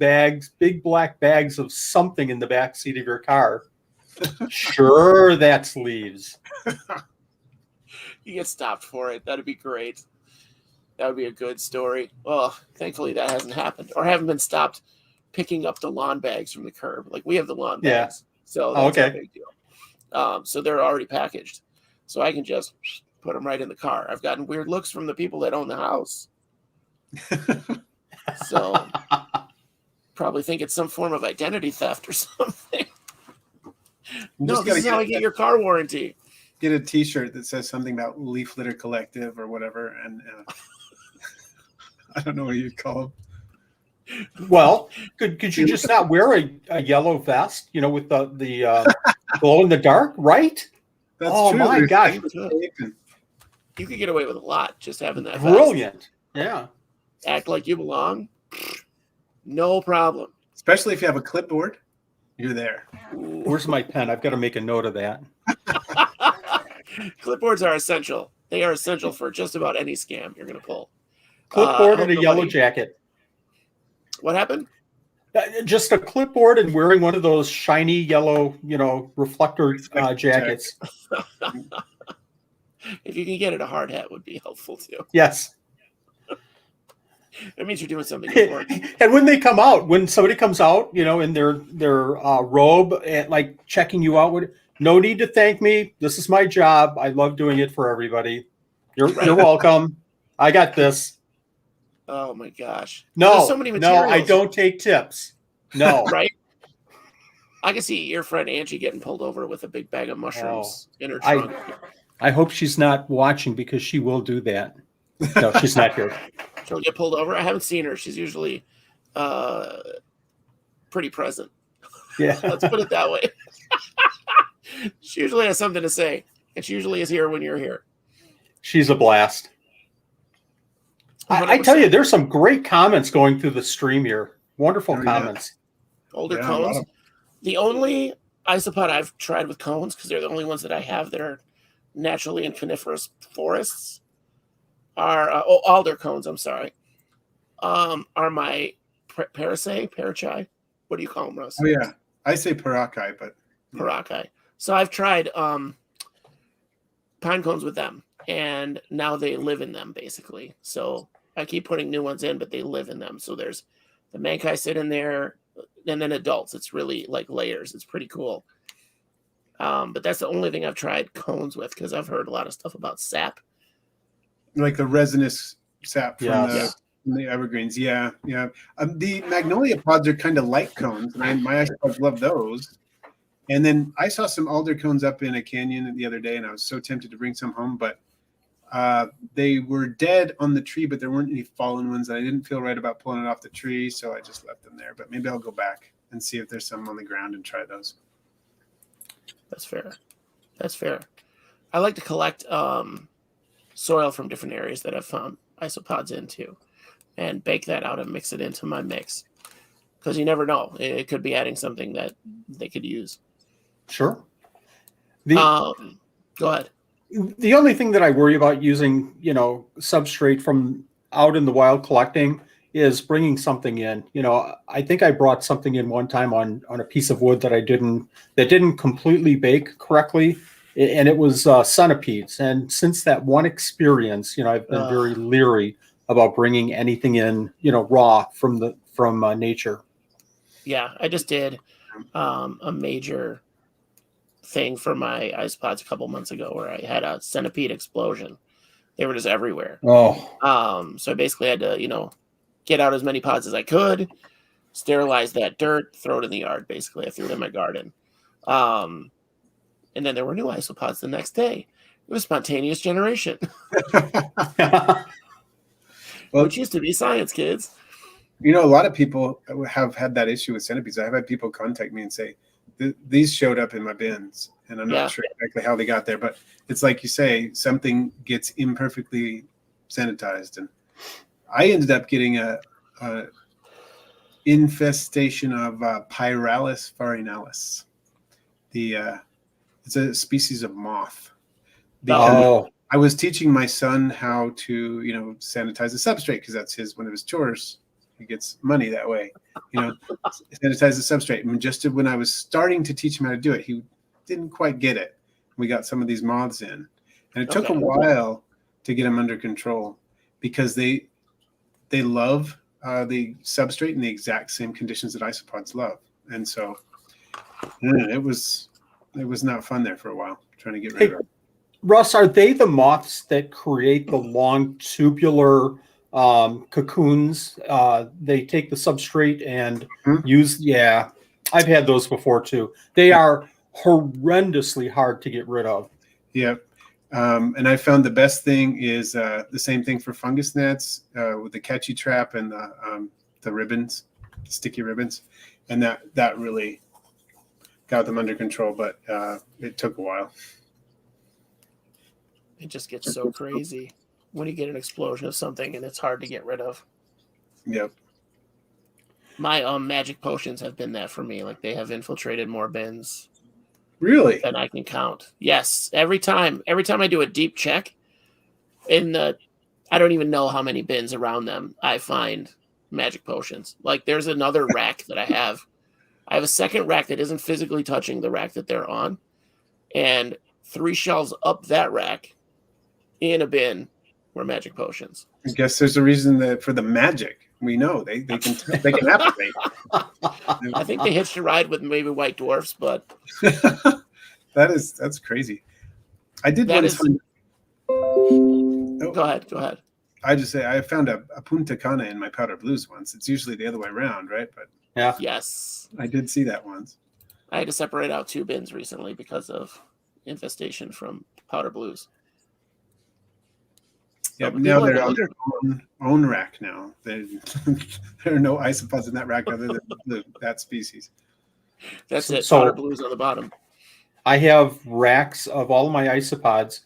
black bags of something in the back seat of your car. Sure, that's leaves. You get stopped for it. That'd be great. That would be a good story. Oh, thankfully that hasn't happened, or haven't been stopped picking up the lawn bags from the curb. Like, we have the lawn bags, so that's a big deal. So they're already packaged, so I can just put them right in the car. I've gotten weird looks from the people that own the house, so probably think it's some form of identity theft or something. No, this is how I get your car warranty. Get a T-shirt that says something about Leaf Litter Collective or whatever, and I don't know what you'd call them. Well, could you just not wear a yellow vest, with the glow in the dark, right? That's true. My gosh. You could get away with a lot just having that Brilliant. vest. Yeah. Act like you belong. No problem. Especially if you have a clipboard, you're there. Where's my pen? I've got to make a note of that. Clipboards are essential. They are essential for just about any scam you're going to pull. Clipboard and a yellow jacket. What happened? Just a clipboard and wearing one of those shiny yellow, reflector jackets. If you can get it, a hard hat would be helpful too. Yes. That means you're doing something important. And when they come out, when somebody comes out, in their robe and like checking you out, no need to thank me. This is my job. I love doing it for everybody. You're welcome. I got this. Oh my gosh. No, there's so many materials. No, I don't take tips. No. Right? I can see your friend Angie getting pulled over with a big bag of mushrooms in her trunk. I hope she's not watching, because she will do that. No, she's not here. She'll get pulled over. I haven't seen her. She's usually pretty present. Yeah. Let's put it that way. She usually has something to say, and she usually is here when you're here. She's a blast. I tell you, there's some great comments going through the stream here. Wonderful comments. Older cones. The only isopod I've tried with cones, because they're the only ones that I have that are naturally in coniferous forests, are alder cones. I'm sorry. Are my parachai? What do you call them, Russ? Oh yeah, I say parachai, but parachai. So I've tried pine cones with them, and now they live in them basically. So I keep putting new ones in, but they live in them. So there's the mankai sit in there, and then adults. It's really like layers. It's pretty cool. But that's the only thing I've tried cones with, because I've heard a lot of stuff about sap. Like the resinous sap from the evergreens. Yeah. The magnolia pods are kind of like cones, and my isopods love those. And then I saw some alder cones up in a canyon the other day, and I was so tempted to bring some home, but they were dead on the tree, but there weren't any fallen ones, and I didn't feel right about pulling it off the tree, so I just left them there. But maybe I'll go back and see if there's some on the ground and try those. That's fair. I like to collect soil from different areas that I've found isopods into, and bake that out and mix it into my mix, because you never know. It could be adding something that they could use. Sure. Go ahead. The only thing that I worry about using, substrate from out in the wild collecting is bringing something in. I think I brought something in one time on a piece of wood that didn't completely bake correctly, and it was centipedes. And since that one experience, I've been very leery about bringing anything in, raw from nature. Yeah, I just did a major thing for my isopods a couple months ago where I had a centipede explosion. They were just everywhere. So I basically had to, get out as many pods as I could, sterilize that dirt, throw it in the yard. Basically, I threw it in my garden. And then there were new isopods the next day. It was spontaneous generation. Which used to be science, kids. A lot of people have had that issue with centipedes. I have had people contact me and say, these showed up in my bins, and I'm not sure exactly how they got there, but it's like you say, something gets imperfectly sanitized, and I ended up getting a infestation of Pyralis farinalis. It's a species of moth. Because I was teaching my son how to, sanitize the substrate, because that's one of his chores. He gets money that way, sanitize the substrate. And just when I was starting to teach him how to do it, he didn't quite get it. We got some of these moths in, and it took a while to get them under control, because they love the substrate in the exact same conditions that isopods love. And so it was not fun there for a while trying to get rid of them. Russ, are they the moths that create the long tubular cocoons? They take the substrate and I've had those before too. They are horrendously hard to get rid of. Yep. And I found the best thing is the same thing for fungus gnats with the catchy trap and the ribbons, sticky ribbons. And that really got them under control, but it took a while. It just gets so crazy when you get an explosion of something and it's hard to get rid of. Yep. My magic potions have been that for me. Like, they have infiltrated more bins. Really? Than I can count. Yes. Every time I do a deep check I don't even know how many bins around them, I find magic potions. Like, there's another rack that I have. I have a second rack that isn't physically touching the rack that they're on. And 3 shelves up that rack in a bin were magic potions. I guess there's a reason for the magic. We know they can activate. I think they hitched a ride with maybe white dwarfs, but that's crazy. I did one. Go ahead. I just say I found a Punta Cana in my powder blues once. It's usually the other way around, right? But yeah, yes, I did see that once. I had to separate out 2 bins recently because of infestation from powder blues. Yeah, now they're on their own rack now. There are no isopods in that rack other than that species. That's it. Powder blues on the bottom. I have racks of all of my isopods,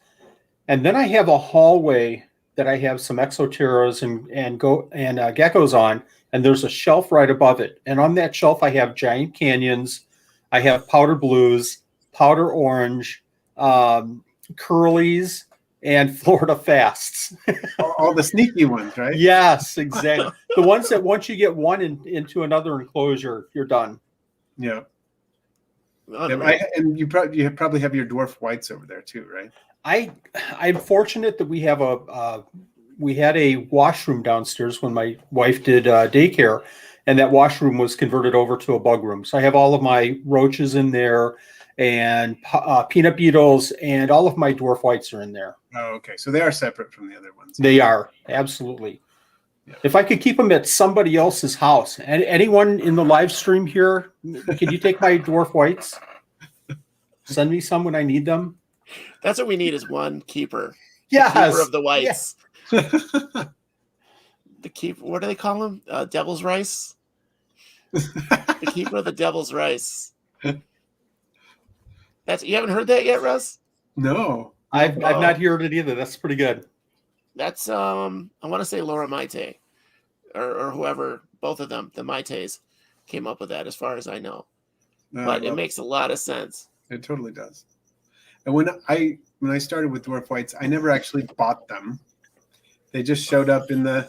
and then I have a hallway that I have some exoterras and geckos on, and there's a shelf right above it. And on that shelf, I have giant canyons, I have powder blues, powder orange, curlies, and Florida fasts. All the sneaky ones, right? Yes, exactly. The ones that once you get one into another enclosure, you're done. Yeah. And you probably have your dwarf whites over there too, right? I'm fortunate that we have we had a washroom downstairs when my wife did daycare, and that washroom was converted over to a bug room. So I have all of my roaches in there, and peanut beetles, and all of my dwarf whites are in there. Oh, okay. So they are separate from the other ones. They are, absolutely. Yeah. If I could keep them at somebody else's house, and anyone in the live stream here, can you take my dwarf whites? Send me some when I need them. That's what we need, is one keeper. Yes. The keeper of the whites. Yeah. The keeper, what do they call him? Devil's rice? The keeper of the devil's rice. You haven't heard that yet, Russ? No. I've not heard it either. That's pretty good. That's I want to say Laura Maite or whoever, both of them, the Maites, came up with that, as far as I know. But it makes a lot of sense. It totally does. And when I started with dwarf whites, I never actually bought them. They just showed up in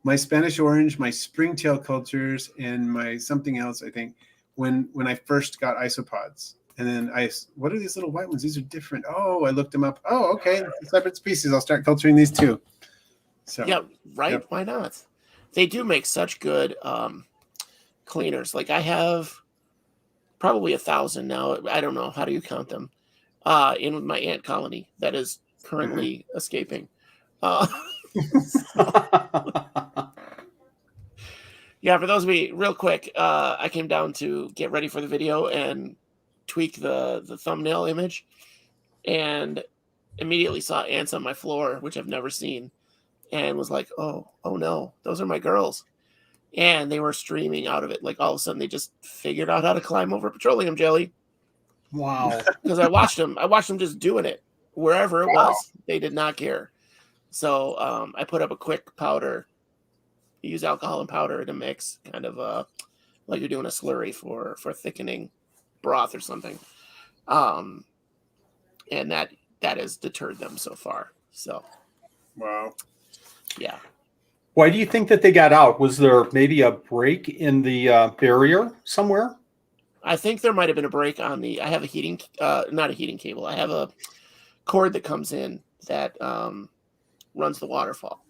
my Spanish orange, my springtail cultures, and my something else, I think, when I first got isopods. And then what are these little white ones? These are different. Oh, I looked them up. Oh, okay. Separate species. I'll start culturing these too. So yeah, right. Yep. Why not? They do make such good cleaners. Like, I have probably 1,000 now. I don't know. How do you count them? In my ant colony that is currently escaping. Yeah, for those of you, real quick, I came down to get ready for the video and tweak the thumbnail image, and immediately saw ants on my floor, which I've never seen, and was like, oh no, those are my girls. And they were streaming out of it. Like, all of a sudden they just figured out how to climb over petroleum jelly. Wow. Because I watched them just doing it wherever it was. They did not care. So I put up a quick powder. You use alcohol and powder to mix, kind of like you're doing a slurry for thickening broth or something. And that has deterred them so far. So, Wow. yeah. Why do you think that they got out? Was there maybe a break in the barrier somewhere? I think there might have been a break on I have a heating, not a heating cable. I have a cord that comes in that runs the waterfall.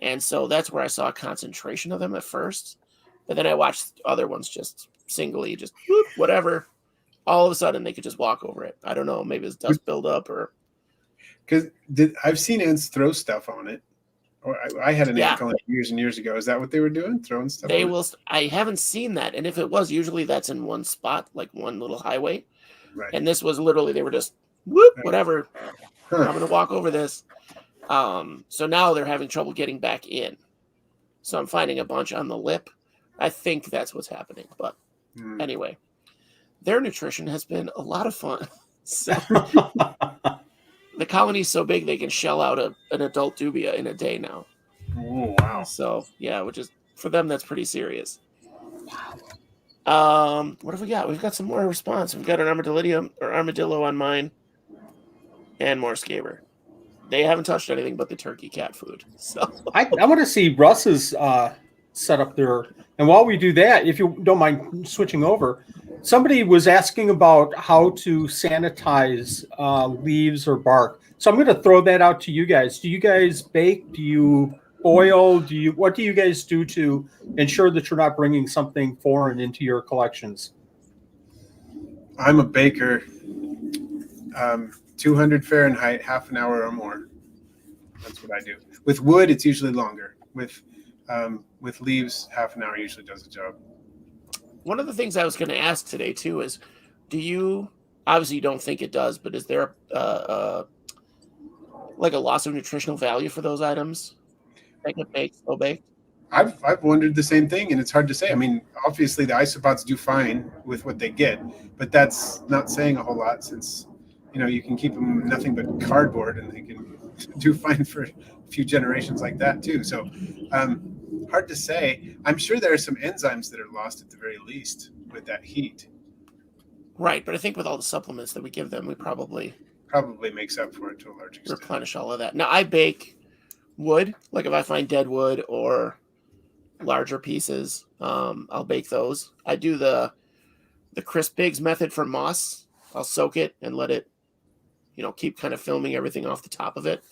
And so that's where I saw a concentration of them at first. But then I watched other ones just singly, just whoop, whatever. All of a sudden they could just walk over it. I don't know. Maybe it's dust buildup or. Because I've seen ants throw stuff on it. Or I had an ant colony years and years ago. Is that what they were doing? Throwing stuff? They will. I haven't seen that. And if it was, usually that's in one spot, like one little highway. Right. And this was literally, they were just whoop, whatever. I'm going to walk over this. So now they're having trouble getting back in. So I'm finding a bunch on the lip. I think that's what's happening. But anyway, their nutrition has been a lot of fun. So the colony's so big they can shell out an adult dubia in a day now. Oh, wow. So yeah, which is for them that's pretty serious. Wow. What have we got? We've got some more response. We've got an armadillo on mine, and more scaber. They haven't touched anything but the turkey cat food. So I want to see Russ's setup there. And while we do that, if you don't mind switching over, somebody was asking about how to sanitize leaves or bark. So I'm going to throw that out to you guys. Do you guys bake? Do you boil? What do you guys do to ensure that you're not bringing something foreign into your collections? I'm a baker. 200 Fahrenheit, half an hour or more. That's what I do. With wood, it's usually longer. With leaves, half an hour usually does the job. One of the things I was going to ask today too is, obviously you don't think it does, but is there like a loss of nutritional value for those items that get baked, slow baked? I've wondered the same thing, and it's hard to say. I mean, obviously the isopods do fine with what they get, but that's not saying a whole lot since you can keep them nothing but cardboard, and they can do fine for a few generations like that too. So hard to say. I'm sure there are some enzymes that are lost at the very least with that heat. Right, but I think with all the supplements that we give them, we probably makes up for it to a large extent. Replenish all of that. Now I bake wood, like if I find dead wood or larger pieces, I'll bake those. I do the Chris Biggs method for moss. I'll soak it and let it, keep kind of filming everything off the top of it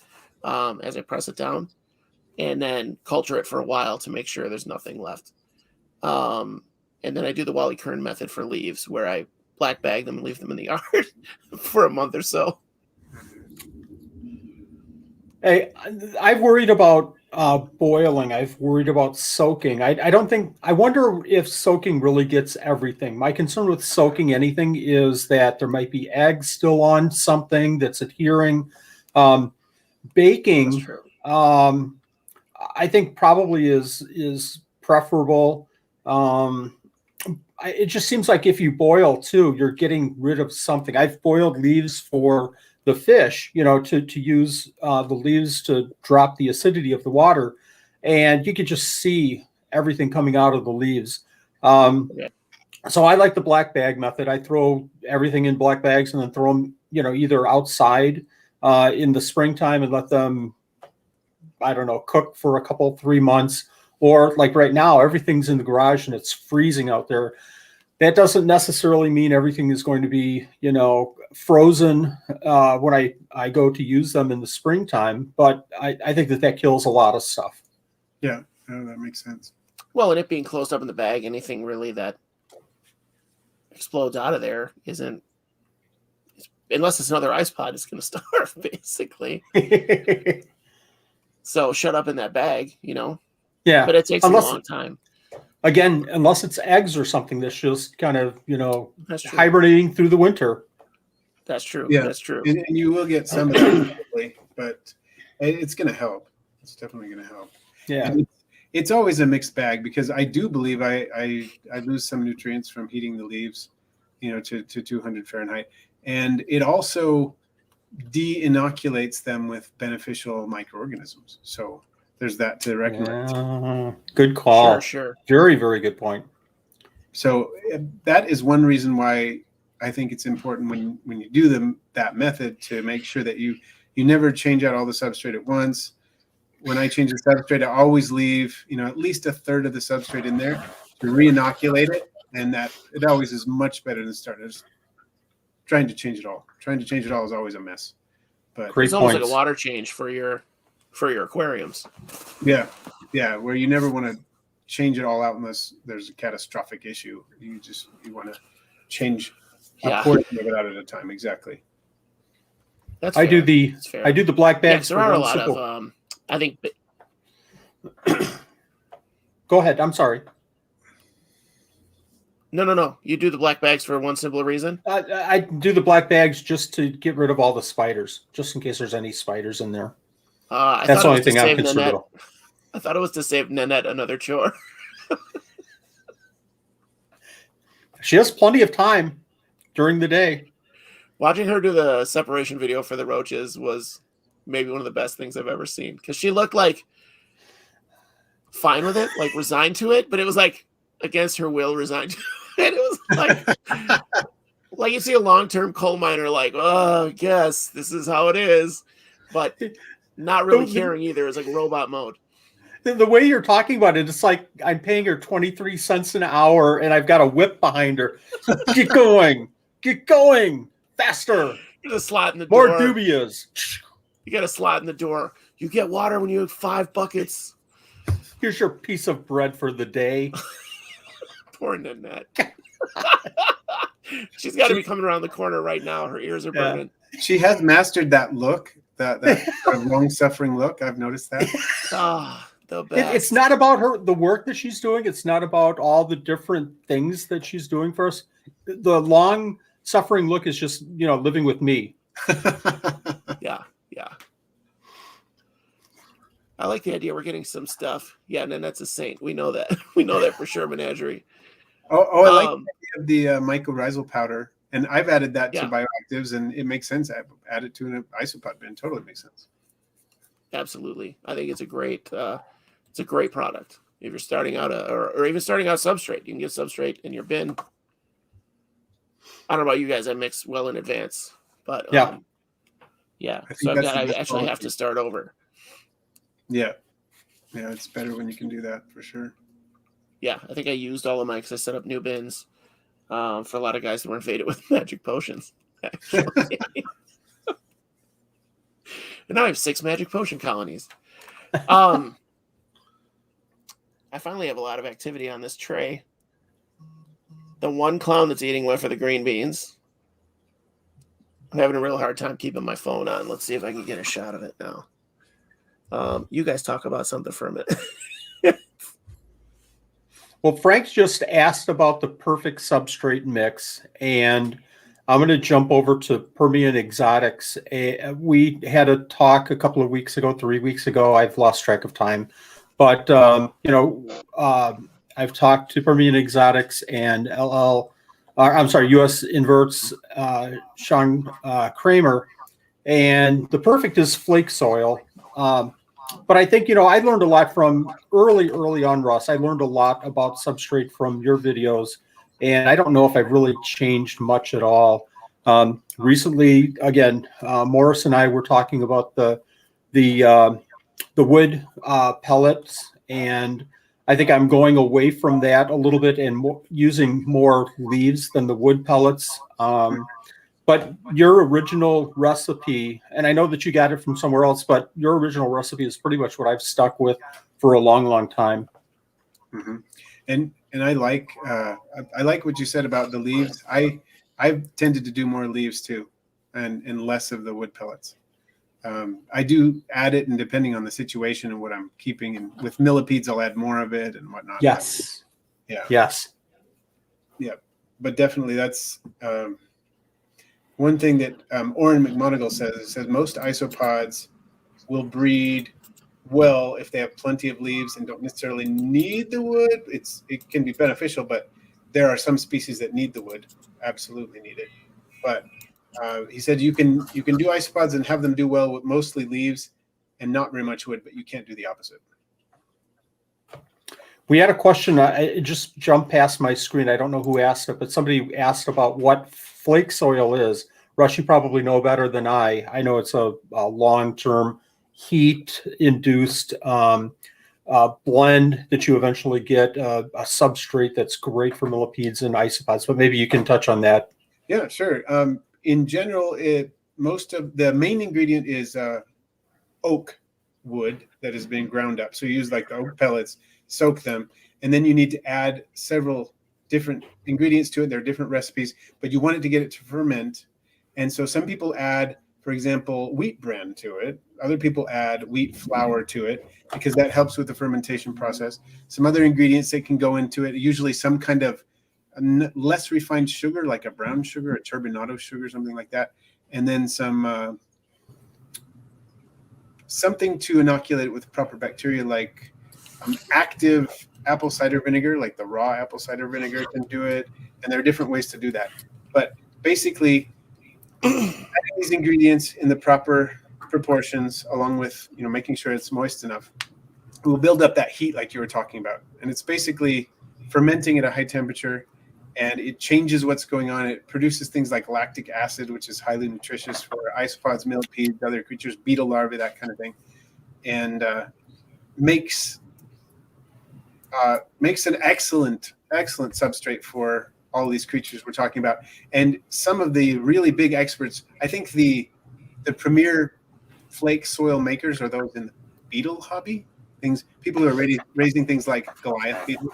as I press it down, and then culture it for a while to make sure there's nothing left. And then I do the Wally Kern method for leaves, where I black bag them and leave them in the yard for a month or so. Hey, I've worried about boiling. I've worried about soaking. I wonder if soaking really gets everything. My concern with soaking anything is that there might be eggs still on something that's adhering. Baking, I think probably is preferable. It just seems like if you boil too, you're getting rid of something. I've boiled leaves for the fish, to use the leaves to drop the acidity of the water, and you could just see everything coming out of the leaves. So I like the black bag method. I throw everything in black bags and then throw them, either outside in the springtime and let them, cook for a 3 months, or like right now, everything's in the garage and it's freezing out there. That doesn't necessarily mean everything is going to be, frozen when I go to use them in the springtime. But I think that kills a lot of stuff. Yeah, that makes sense. Well, and it being closed up in the bag, anything really that explodes out of there isn't, unless it's another ice pod, it's going to starve, basically. So shut up in that bag, Yeah. But it takes a long time. Again, unless it's eggs or something that's just kind of, hibernating through the winter. That's true. Yeah, that's true. And you will get some of that, probably, but it's going to help. It's definitely going to help. Yeah. And it's always a mixed bag, because I do believe I lose some nutrients from heating the leaves, to 200 Fahrenheit. And it also, de-inoculates them with beneficial microorganisms. So there's that to recognize. Yeah, good call. Sure. Very, very good point. So that is one reason why I think it's important when you do that method to make sure that you never change out all the substrate at once. When I change the substrate, I always leave at least a third of the substrate in there to re-inoculate it, and that it always is much better than starting trying to change it all. Trying to change it all is always a mess. But Great it's almost points. like a water change for your aquariums. Yeah, where you never want to change it all out unless there's a catastrophic issue. You want to change a portion of it out at a time. Exactly. That's I fair. do the black bags. There are a lot of I think. Go ahead. I'm sorry. No. You do the black bags for one simple reason. I do the black bags just to get rid of all the spiders, just in case there's any spiders in there. That's the only thing I'm concerned about. I thought it was to save Nanette another chore. She has plenty of time during the day. Watching her do the separation video for the roaches was maybe one of the best things I've ever seen, because she looked like fine with it, like resigned to it, but it was like against her will resigned to it. It was like you see a long-term coal miner like, oh, I guess this is how it is, but not really caring either. It's like robot mode. The way you're talking about it, it's like I'm paying her 23 cents an hour and I've got a whip behind her. Get going, faster. You got a slot in the door. More dubious. You got a slot in the door. You get water when you have 5 buckets. Here's your piece of bread for the day. Poor Nanette. She's got to be coming around the corner right now. Her ears are burning. She has mastered that look, that long-suffering look. I've noticed that. The best. It's not about the work that she's doing. It's not about all the different things that she's doing for us. The long-suffering look is just, living with me. Yeah. I like the idea we're getting some stuff. Yeah, and then that's a saint. We know that. We know that for sure, Menagerie. I like the mycorrhizal powder, and I've added that to bioactives, and it makes sense. I've added to an isopod bin. Totally makes sense. Absolutely. I think it's a great product. If you're starting out or even starting out substrate, you can get substrate in your bin. I don't know about you guys. I mix well in advance, but yeah. So I actually have to start over. Yeah, it's better when you can do that for sure. Yeah, I think I used all of mine because I set up new bins for a lot of guys who were invaded with magic potions. Actually. And now I have 6 magic potion colonies. I finally have a lot of activity on this tray. The one clown that's eating one for the green beans. I'm having a real hard time keeping my phone on. Let's see if I can get a shot of it now. You guys talk about something for a minute. Well, Frank's just asked about the perfect substrate mix, and I'm going to jump over to Permian Exotics. We had a talk a couple of weeks ago, 3 weeks ago. I've lost track of time. But, I've talked to Permian Exotics and US Inverts, Sean Kramer, and the perfect is flake soil. But I think, I learned a lot from early on, Russ. I learned a lot about substrate from your videos, and I don't know if I've really changed much at all. Recently, again, Morris and I were talking about the wood pellets, and I think I'm going away from that a little bit and using more leaves than the wood pellets. But your original recipe, and I know that you got it from somewhere else, but your original recipe is pretty much what I've stuck with for a long, long time. Mm-hmm. And I like what you said about the leaves. I've tended to do more leaves too, and less of the wood pellets. I do add it, and depending on the situation and what I'm keeping, and with millipedes, I'll add more of it and whatnot. Yes. Yeah. Yes. Yeah. But definitely that's one thing that Oren McMonigal says. It says most isopods will breed well if they have plenty of leaves and don't necessarily need the wood. It can be beneficial, but there are some species that need the wood, absolutely need it. But He said you can do isopods and have them do well with mostly leaves and not very much wood, but you can't do the opposite. We had a question. It just jumped past my screen. I don't know who asked it, but somebody asked about what flake soil is. Russ, you probably know better than I. I know it's a long-term heat-induced blend that you eventually get a substrate that's great for millipedes and isopods. But maybe you can touch on that. Yeah, sure. In general, most of the main ingredient is oak wood that has been ground up. So you use like the oak pellets, soak them, and then you need to add several different ingredients to it. There are different recipes, but you want it to get it to ferment. And so some people add, for example, wheat bran to it. Other people add wheat flour to it because that helps with the fermentation process. Some other ingredients that can go into it, usually some kind of less refined sugar, like a brown sugar, a turbinado sugar, something like that. And then some something to inoculate it with proper bacteria, like active apple cider vinegar, like the raw apple cider vinegar can do it. And there are different ways to do that. But basically, adding these ingredients in the proper proportions, along with making sure it's moist enough, will build up that heat like you were talking about. And it's basically fermenting at a high temperature, and it changes what's going on. It produces things like lactic acid, which is highly nutritious for isopods, millipedes, other creatures, beetle larvae, that kind of thing, and makes an excellent substrate for all these creatures we're talking about. And some of the really big experts, I think the premier flake soil makers are those in the beetle hobby. People who are raising things like Goliath beetles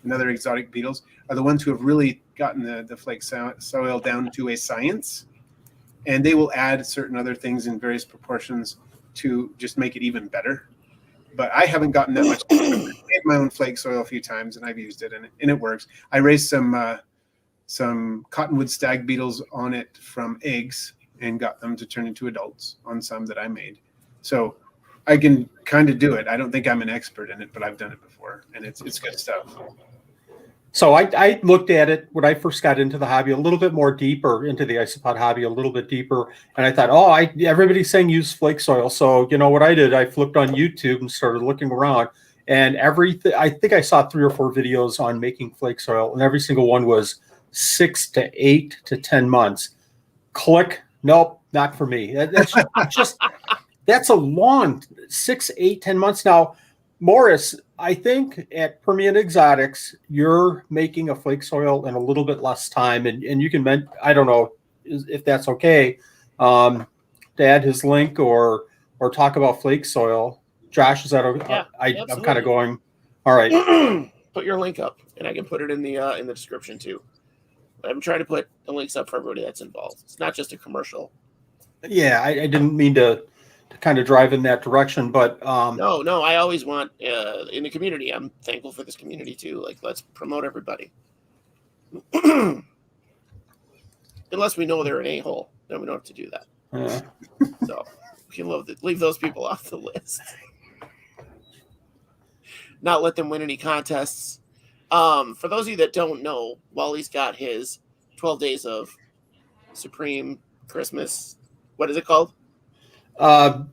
and other exotic beetles are the ones who have really gotten the flake soil down to a science. And they will add certain other things in various proportions to just make it even better. But I haven't gotten that much. I made my own flake soil a few times, and I've used it, and it works. I raised some cottonwood stag beetles on it from eggs and got them to turn into adults on some that I made. So I can kind of do it. I don't think I'm an expert in it, but I've done it before, and it's good stuff. So I looked at it when I first got into the hobby a little bit more deeper, into the isopod hobby a little bit deeper. And I thought, everybody's saying use flake soil. So you know what I did? I flipped on YouTube and started looking around, and I think I saw 3 or 4 videos on making flake soil, and every single one was 6 to 8 to 10 months. Click. Nope, not for me. That's a long 6, 8, 10 months. Now, Morris, I think at Permian Exotics, you're making a flake soil in a little bit less time, and you can, I don't know if that's okay, to add his link or talk about flake soil. Josh, is that okay? Yeah, I'm kind of going, all right. Put your link up, and I can put it in the description too. I'm trying to put the links up for everybody that's involved. It's not just a commercial. Yeah, I didn't mean to kind of drive in that direction, but no, I always want in the community. I'm thankful for this community too. Like, let's promote everybody. Unless we know they're an a-hole, then we don't have to do that. So we can leave those people off the list. Not let them win any contests. For those of you that don't know, Wally's got his 12 days of Supreme Christmas. What is it called? 12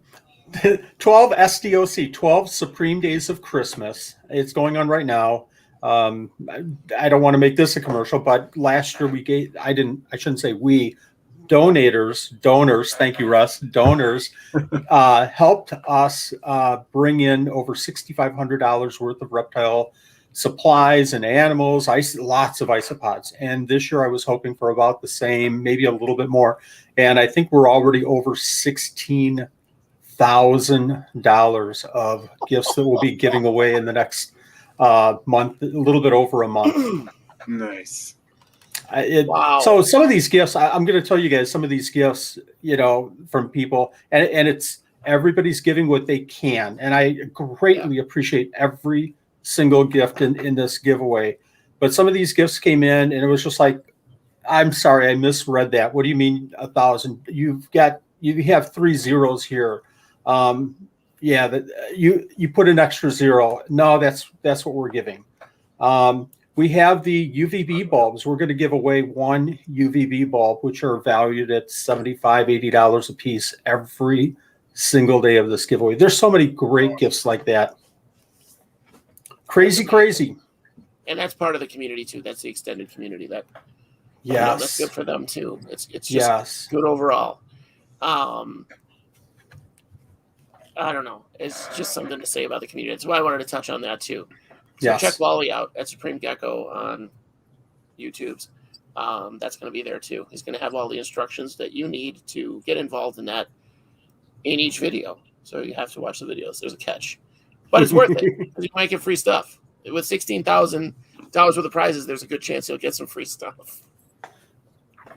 SDOC, 12 Supreme Days of Christmas. It's going on right now. I don't want to make this a commercial, but last year donors, thank you, Russ, donors helped us bring in over $6,500 worth of reptile supplies and animals, lots of isopods. And this year I was hoping for about the same, maybe a little bit more. And I think we're already over $16,000 of gifts that we'll be giving away in the next month, a little bit over a month. Nice. Wow. So some of these gifts, I'm going to tell you guys some of these gifts, from people, and it's everybody's giving what they can. And I greatly appreciate every single gift in this giveaway. But some of these gifts came in and it was just like, I'm sorry, I misread that. What do you mean 1,000? You have 3 zeros here. You put an extra 0. No, that's what we're giving. We have the UVB bulbs. We're going to give away one UVB bulb, which are valued at $75, $80 a piece every single day of this giveaway. There's so many great gifts like that. Crazy. And that's part of the community too. That's the extended community that, that's good for them too. It's just good overall. I don't know. It's just something to say about the community. That's why I wanted to touch on that too. So check Wally out at SupremeGecko on YouTube's. That's going to be there too. He's going to have all the instructions that you need to get involved in that in each video. So you have to watch the videos. There's a catch, but it's worth it because you might get free stuff. With $16,000 worth of prizes, there's a good chance you'll get some free stuff.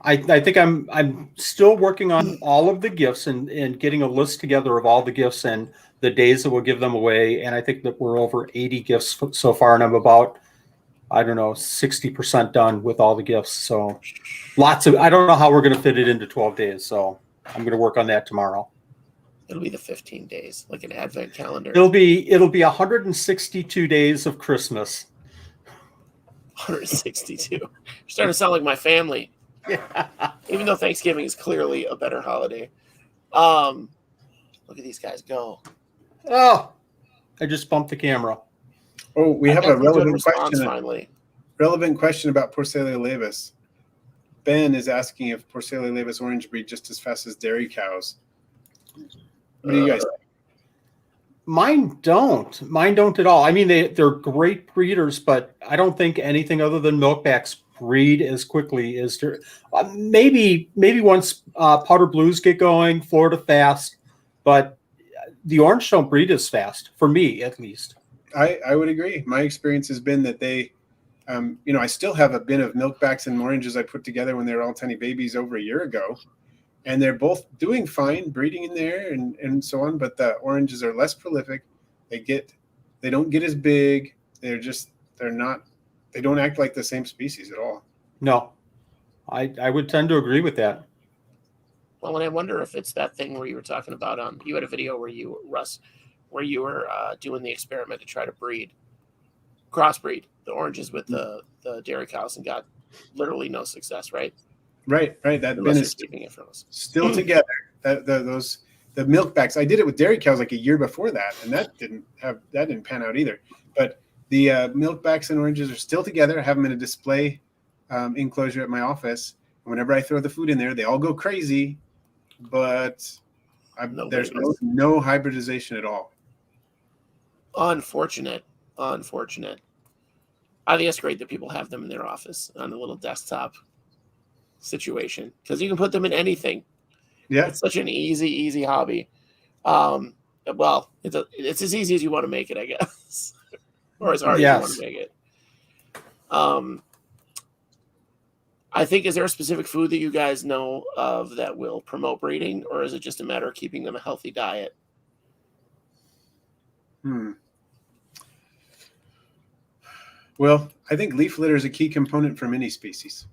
I think I'm still working on all of the gifts and getting a list together of all the gifts and the days that we'll give them away. And I think that we're over 80 gifts so far, and I'm about, 60% done with all the gifts. So I don't know how we're going to fit it into 12 days. So I'm going to work on that tomorrow. It'll be the 15 days, like an advent calendar. It'll be 162 days of Christmas. 162. You're starting to sound like my family. Yeah. Even though Thanksgiving is clearly a better holiday. Look at these guys go. Oh, I just bumped the camera. Oh, we have a relevant question. Finally. Relevant question about Porcelia laevis. Ben is asking if Porcelia laevis orange breed just as fast as dairy cows. What do you guys think? Mine don't at all. I mean, they're great breeders, but I don't think anything other than milkbacks breed as quickly as maybe once powder blues get going, Florida fast, but the orange don't breed as fast, for me at least. I would agree. My experience has been that they, I still have a bin of milkbacks and oranges I put together when they were all tiny babies over a year ago, and they're both doing fine, breeding in there and so on. But the oranges are less prolific. They don't get as big. They don't act like the same species at all. No, I would tend to agree with that. Well, and I wonder if it's that thing where you were talking about you had a video where you, Russ, where you were doing the experiment to try to crossbreed the oranges with the dairy cows and got literally no success, right? Right. That bin is keeping it from us. Still together. The milkbacks. I did it with dairy cows like a year before that, and that didn't pan out either. But the milkbacks and oranges are still together. I have them in a display enclosure at my office. And whenever I throw the food in there, they all go crazy, but there's no hybridization at all. Unfortunate. I think it's great that people have them in their office on a little desktop situation because you can put them in anything. Yeah, it's such an easy hobby. Well, it's as easy as you want to make it, I guess, or as hard as you want to make it. I think, is there a specific food that you guys know of that will promote breeding, or is it just a matter of keeping them a healthy diet? Well, I think leaf litter is a key component for many species.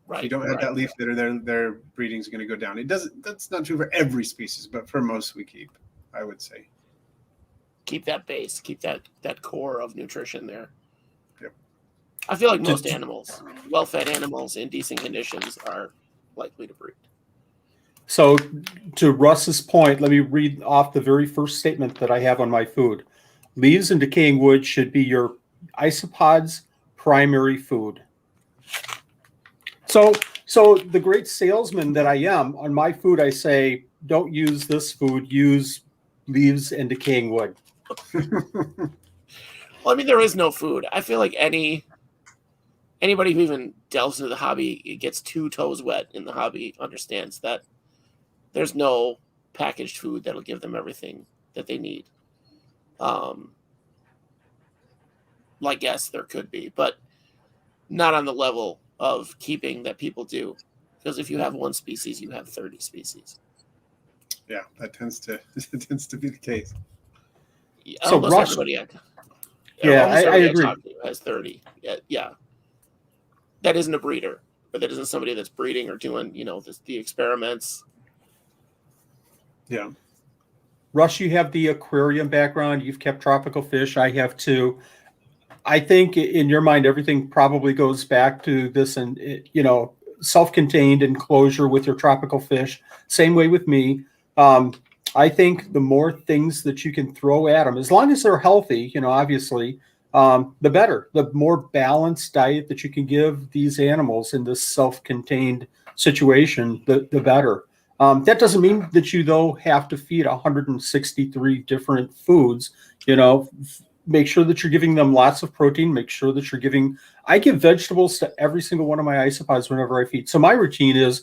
Right. If you don't have that leaf litter, their breeding is going to go down. That's not true for every species, but for most we keep, I would say. Keep that base, keep that core of nutrition there. Yep. I feel like most animals, well-fed animals in decent conditions, are likely to breed. So to Russ's point, let me read off the very first statement that I have on my food. Leaves and decaying wood should be your isopod's primary food. So the great salesman that I am, on my food I say, don't use this food, use leaves and decaying wood. Well, I mean, there is no food. I feel like anybody who even delves into the hobby, gets 2 toes wet in the hobby, understands that there's no packaged food that'll give them everything that they need. Like, yes, there could be, but not on the level of keeping that people do. Because if you have one species, you have 30 species. Yeah, that tends to be the case. So almost everybody I agree. Has 30. Yeah. That isn't a breeder, or that isn't somebody that's breeding or doing, the experiments. Yeah. Russ, you have the aquarium background. You've kept tropical fish. I have too. I think in your mind, everything probably goes back to this, and self-contained enclosure with your tropical fish. Same way with me. I think the more things that you can throw at them, as long as they're healthy, obviously, the better. The more balanced diet that you can give these animals in this self-contained situation, the better. That doesn't mean that you, though, have to feed 163 different foods. Make sure that you're giving them lots of protein. Make sure that you're giving. I give vegetables to every single one of my isopods whenever I feed. So my routine is,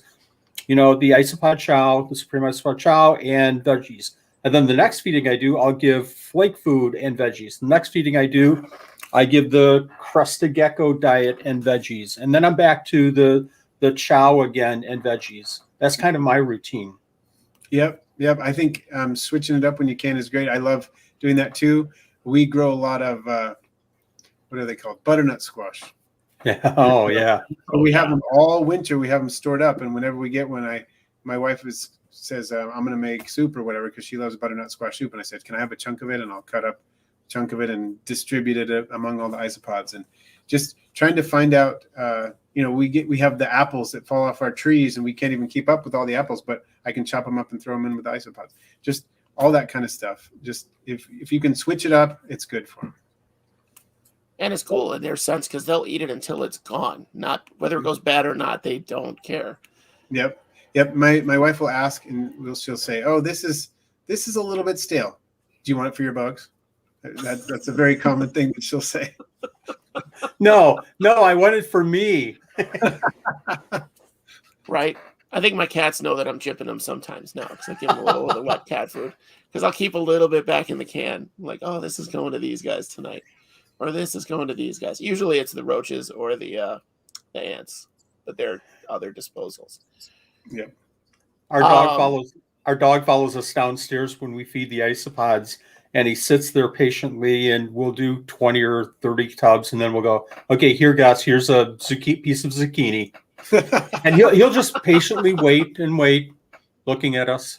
the isopod chow, the Supreme isopod chow, and veggies. And then the next feeding I do, I'll give flake food and veggies. The next feeding I do, I give the crusted gecko diet and veggies. And then I'm back to the chow again and veggies. That's kind of my routine. Yep. I think switching it up when you can is great. I love doing that too. We grow a lot of what are they called? Butternut squash. Yeah. Oh, yeah. We have them all winter. We have them stored up, and whenever we get one, my wife says I'm going to make soup or whatever because she loves butternut squash soup, and I said, can I have a chunk of it? And I'll cut up a chunk of it and distribute it among all the isopods, and just trying to find out. We have the apples that fall off our trees, and we can't even keep up with all the apples, but I can chop them up and throw them in with the isopods. Just all that kind of stuff. Just if you can switch it up, it's good for them. And it's cool in their sense because they'll eat it until it's gone. Not whether it goes bad or not, they don't care. Yep. My wife will ask, and she'll say, "Oh, this is a little bit stale. Do you want it for your bugs?" That's a very common thing that she'll say. No, I want it for me. Right. I think my cats know that I'm chipping them sometimes now because I give them a little of the wet cat food because I'll keep a little bit back in the can. I'm like, oh, this is going to these guys tonight. Or this is going to these guys. Usually it's the roaches or the ants, but they're other disposals. Yeah. Our dog follows us downstairs when we feed the isopods, and he sits there patiently, and we'll do 20 or 30 tubs, and then we'll go, okay, here, Gus, here's a piece of zucchini. And he'll just patiently wait, looking at us.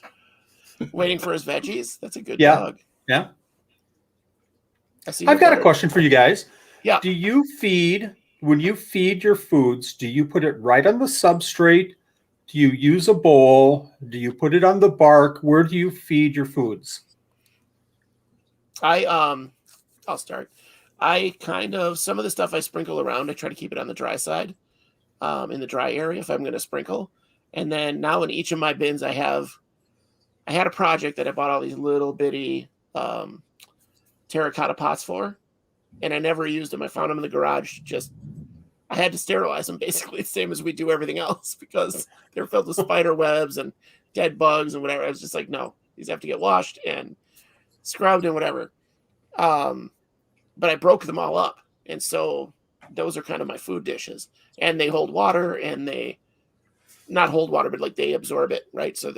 Waiting for his veggies? That's a good dog. Yeah. I've got a question for you guys. Yeah. When you feed your foods, do you put it right on the substrate? Do you use a bowl? Do you put it on the bark? Where do you feed your foods? I'll start. Some of the stuff I sprinkle around, I try to keep it on the dry side, in the dry area if I'm going to sprinkle. And then now in each of my bins, I had a project that I bought all these little bitty, terracotta pots for, and I never used them. I found them in the garage. I had to sterilize them basically the same as we do everything else because they're filled with spider webs and dead bugs and whatever. I was just like, no, these have to get washed and scrubbed and whatever. But I broke them all up, and so those are kind of my food dishes, and they hold water, and they not hold water, but like they absorb it, right? So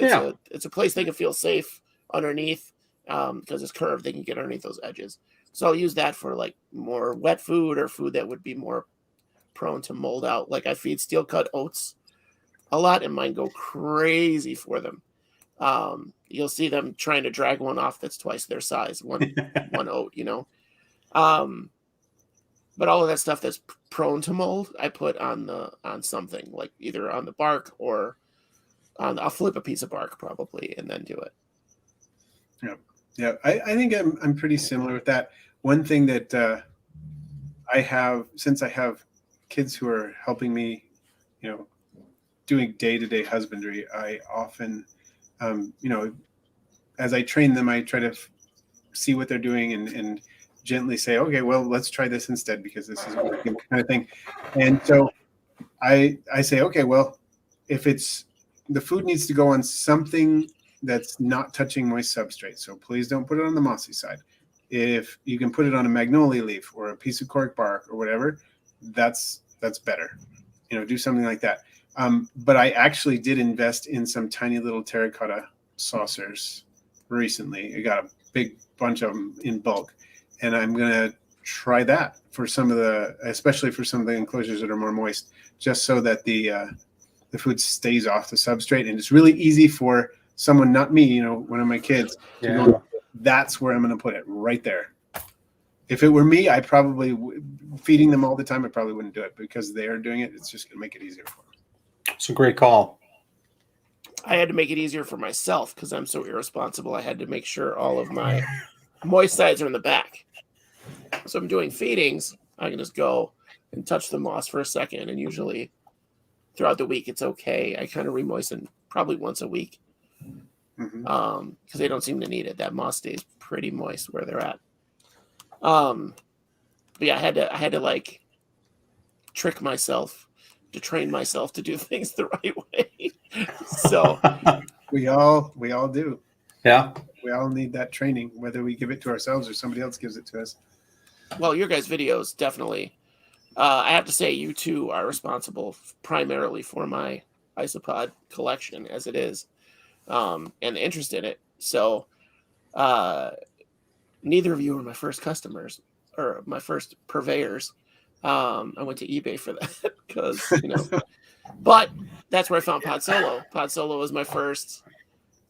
it's a place they can feel safe underneath. Because it's curved, they can get underneath those edges. So I'll use that for like more wet food or food that would be more prone to mold out. Like I feed steel cut oats a lot, and mine go crazy for them. You'll see them trying to drag one off that's twice their size, one oat, But all of that stuff that's prone to mold, I put on something like either on the bark or I'll flip a piece of bark probably and then do it. Yeah, I think I'm pretty similar with that. One thing that I have, since I have kids who are helping me, doing day-to-day husbandry, I often, as I train them, I try to see what they're doing and gently say, okay, well, let's try this instead because this is working, kind of thing. And so I say, okay, well, if the food needs to go on something that's not touching moist substrate. So please don't put it on the mossy side. If you can put it on a magnolia leaf or a piece of cork bark or whatever, that's better. Do something like that. But I actually did invest in some tiny little terracotta saucers recently. I got a big bunch of them in bulk, and I'm going to try that for especially for some of the enclosures that are more moist, just so that the food stays off the substrate. And it's really easy for someone, not me, one of my kids, to go, that's where I'm going to put it, right there. If it were me, I probably feeding them all the time. I probably wouldn't do it, because they are doing it. It's just going to make it easier for them. It's a great call. I had to make it easier for myself because I'm so irresponsible. I had to make sure all of my moist sides are in the back. So I'm doing feedings. I can just go and touch the moss for a second, and usually throughout the week it's okay. I kind of remoisten probably once a week because they don't seem to need it. That moss stays pretty moist where they're at. But yeah, I had to like trick myself to train myself to do things the right way. So we all do. Yeah. We all need that training, whether we give it to ourselves or somebody else gives it to us. Well, your guys' videos definitely. I have to say, you two are responsible primarily for my isopod collection as it is, and the interest in it. So, neither of you were my first customers or my first purveyors. I went to eBay for that because, but that's where I found Pod Solo. Pod Solo was my first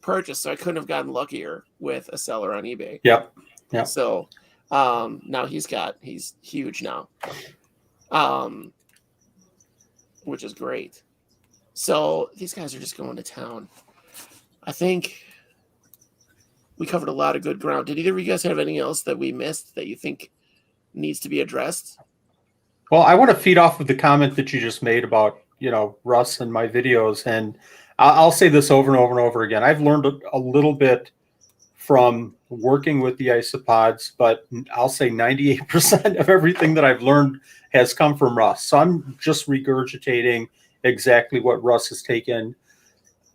purchase, so I couldn't have gotten luckier with a seller on eBay. Yep. So now he's huge now, which is great. So these guys are just going to town. I think we covered a lot of good ground. Did either of you guys have anything else that we missed that you think needs to be addressed? Well, I want to feed off of the comment that you just made about, Russ and my videos. And I'll say this over and over and over again. I've learned a little bit from working with the isopods, but I'll say 98% of everything that I've learned has come from Russ. So I'm just regurgitating exactly what Russ has taken,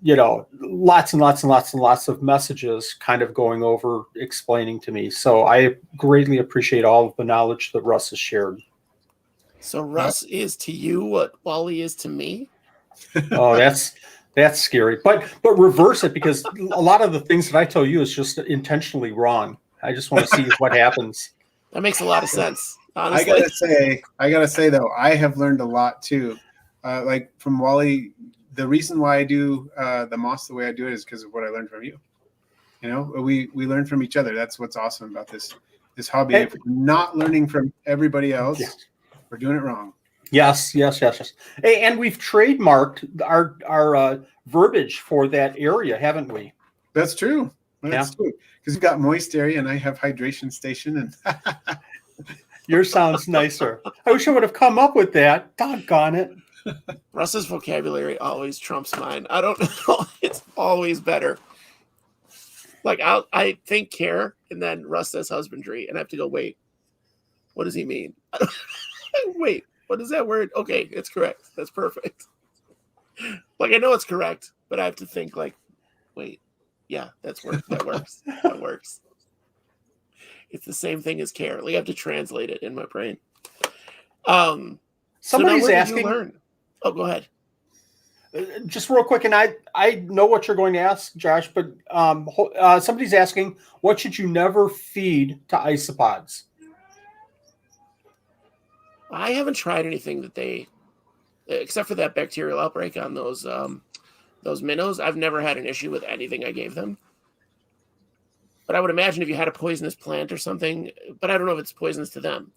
lots and lots and lots and lots of messages kind of going over, explaining to me. So I greatly appreciate all of the knowledge that Russ has shared. So Russ is to you what Wally is to me? Oh, that's scary. But reverse it, because a lot of the things that I tell you is just intentionally wrong. I just want to see what happens. That makes a lot of sense, honestly. I gotta say though, I have learned a lot too. Like from Wally, the reason why I do the moss the way I do it is because of what I learned from you. We learn from each other. That's what's awesome about this hobby. If we're not learning from everybody else, we're doing it wrong. Yes. Hey, and we've trademarked our verbiage for that area, haven't we? That's true. That's true. Because you've got moist area and I have hydration station. And yours sounds nicer. I wish I would have come up with that. Doggone it. Russ's vocabulary always trumps mine. I don't know. It's always better. Like I think care, and then Russ says husbandry, and I have to go, wait, what does he mean? Wait, what is that word? Okay, it's correct. That's perfect. Like I know it's correct, but I have to think like, wait, yeah, that works. That works. It's the same thing as care. Like I have to translate it in my brain. Somebody's asking. Learn? Oh, go ahead. Just real quick, and I know what you're going to ask, Josh, but somebody's asking, what should you never feed to isopods? I haven't tried anything that except for that bacterial outbreak on those minnows. I've never had an issue with anything I gave them. But I would imagine if you had a poisonous plant or something, but I don't know if it's poisonous to them.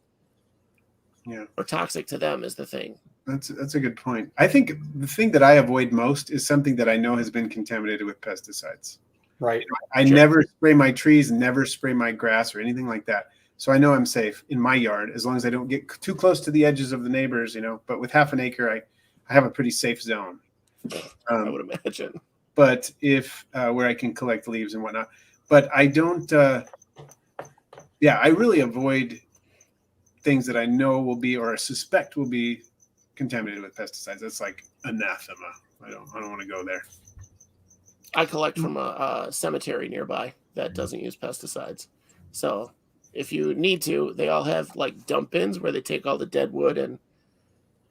Yeah. Or toxic to them is the thing. That's a good point. I think the thing that I avoid most is something that I know has been contaminated with pesticides. Right. I never spray my trees, never spray my grass or anything like that. So I know I'm safe in my yard as long as I don't get too close to the edges of the neighbors, But with half an acre, I have a pretty safe zone. I would imagine. But if where I can collect leaves and whatnot. But I don't. I really avoid things that I know will be or suspect will be contaminated with pesticides. That's like anathema. I don't want to go there. I collect from a cemetery nearby that doesn't use pesticides. So if you need to, they all have like dump bins where they take all the dead wood and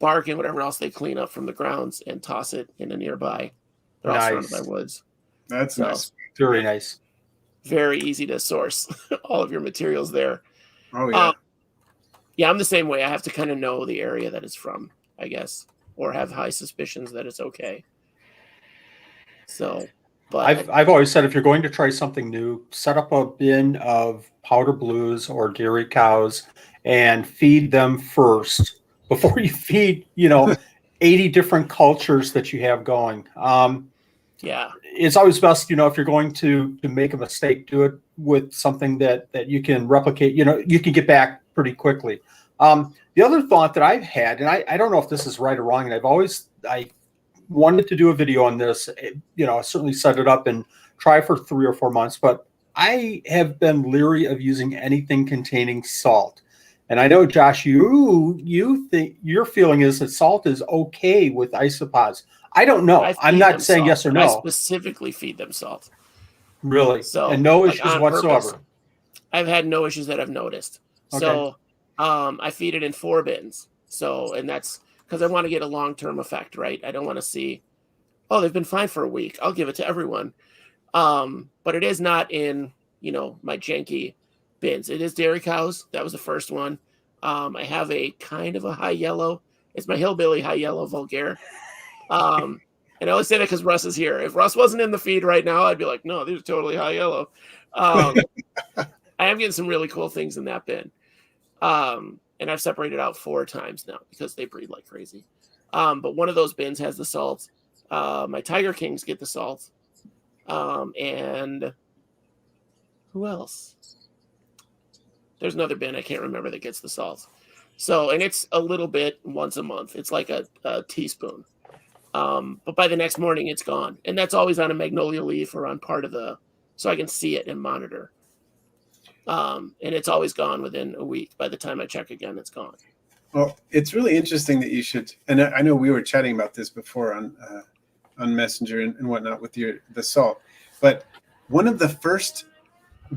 bark and whatever else they clean up from the grounds and toss it in a nearby. They're all surrounded by woods. That's nice. Very nice. Very easy to source all of your materials there. Oh yeah. Yeah, I'm the same way. I have to kind of know the area that it's from, I guess, or have high suspicions that it's okay. So But I've always said if you're going to try something new, set up a bin of powder blues or dairy cows and feed them first before you feed, 80 different cultures that you have going. yeah, It's always best, if you're going to make a mistake, do it with something that you can replicate, you can get back pretty quickly. The other thought that I've had, and I don't know if this is right or wrong, and I wanted to do a video on this, I certainly set it up and try for 3 or 4 months, but I have been leery of using anything containing salt. And I know, Josh, you think your feeling is that salt is okay with isopods. I don't know. I'm not saying yes or no. I specifically feed them salt. Really? So, and no like, issues whatsoever. Purpose. I've had no issues that I've noticed. Okay. So I feed it in 4 bins. So, and that's because I want to get a long-term effect, right? I don't want to see, oh, they've been fine for a week, I'll give it to everyone. But it is not in, my janky bins. It is dairy cows. That was the first one. I have a kind of a high yellow. It's my hillbilly high yellow vulgare. And I always say that because Russ is here. If Russ wasn't in the feed right now, I'd be like, no, these are totally high yellow. I am getting some really cool things in that bin. And I've separated out 4 times now because they breed like crazy. But one of those bins has the salt. My Tiger Kings get the salt. And who else? There's another bin I can't remember that gets the salt. So, and it's a little bit once a month. It's like a teaspoon. But by the next morning, it's gone. And that's always on a magnolia leaf or on part of so I can see it and monitor. And it's always gone within a week. By the time I check again, it's gone. Well, it's really interesting that you should, and I know we were chatting about this before on Messenger and whatnot with the salt, but one of the first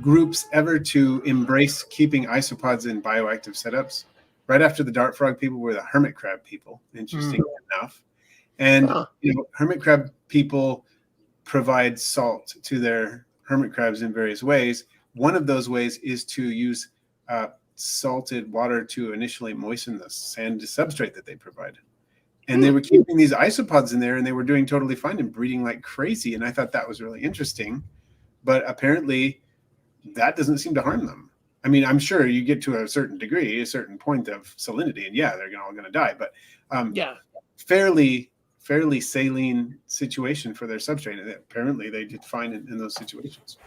groups ever to embrace keeping isopods in bioactive setups, right after the dart frog people, were the hermit crab people, interestingly enough. And hermit crab people provide salt to their hermit crabs in various ways. One of those ways is to use salted water to initially moisten the sand substrate that they provide. And they were keeping these isopods in there, and they were doing totally fine and breeding like crazy. And I thought that was really interesting. But apparently that doesn't seem to harm them. I mean, I'm sure you get to a certain degree, a certain point of salinity, and they're all going to die. But fairly saline situation for their substrate. And apparently they did fine in those situations.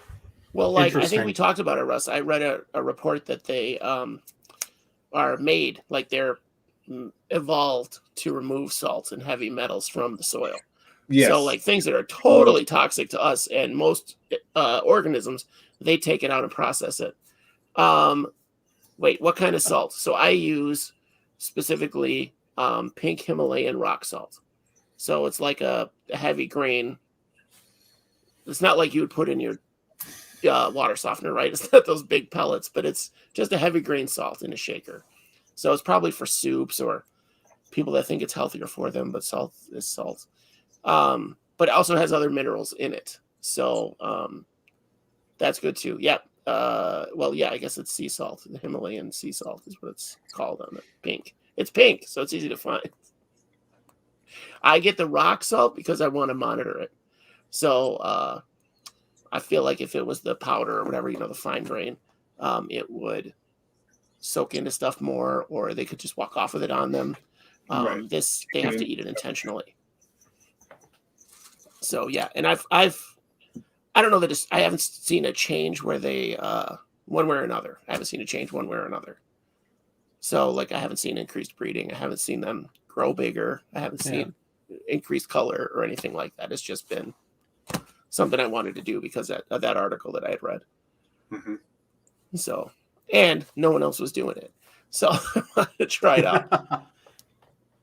Well, like, I think we talked about it, Russ. I read a report that they are made, like they're evolved to remove salts and heavy metals from the soil. Yes. So, like, things that are totally toxic to us and most organisms, they take it out and process it. Wait, what kind of salt? So I use specifically pink Himalayan rock salt. So it's like a heavy grain. It's not like you would put in your water softener, right? It's not those big pellets, but it's just a heavy grain salt in a shaker. So it's probably for soups or people that think it's healthier for them, but salt is salt. But it also has other minerals in it. So that's good too. Yeah. I guess it's sea salt. The Himalayan sea salt is what it's called on the pink. It's pink, so it's easy to find. I get the rock salt because I want to monitor it. So I feel like if it was the powder or whatever, the fine grain, it would soak into stuff more, or they could just walk off with it on them. Right. They have to eat it intentionally. So yeah, and I don't know that I haven't seen a change where they one way or another. I haven't seen a change one way or another. So like I haven't seen increased breeding. I haven't seen them grow bigger. I haven't seen increased color or anything like that. It's just been something I wanted to do because of that article that I had read. Mm-hmm. So, and no one else was doing it. So I wanted to try it out.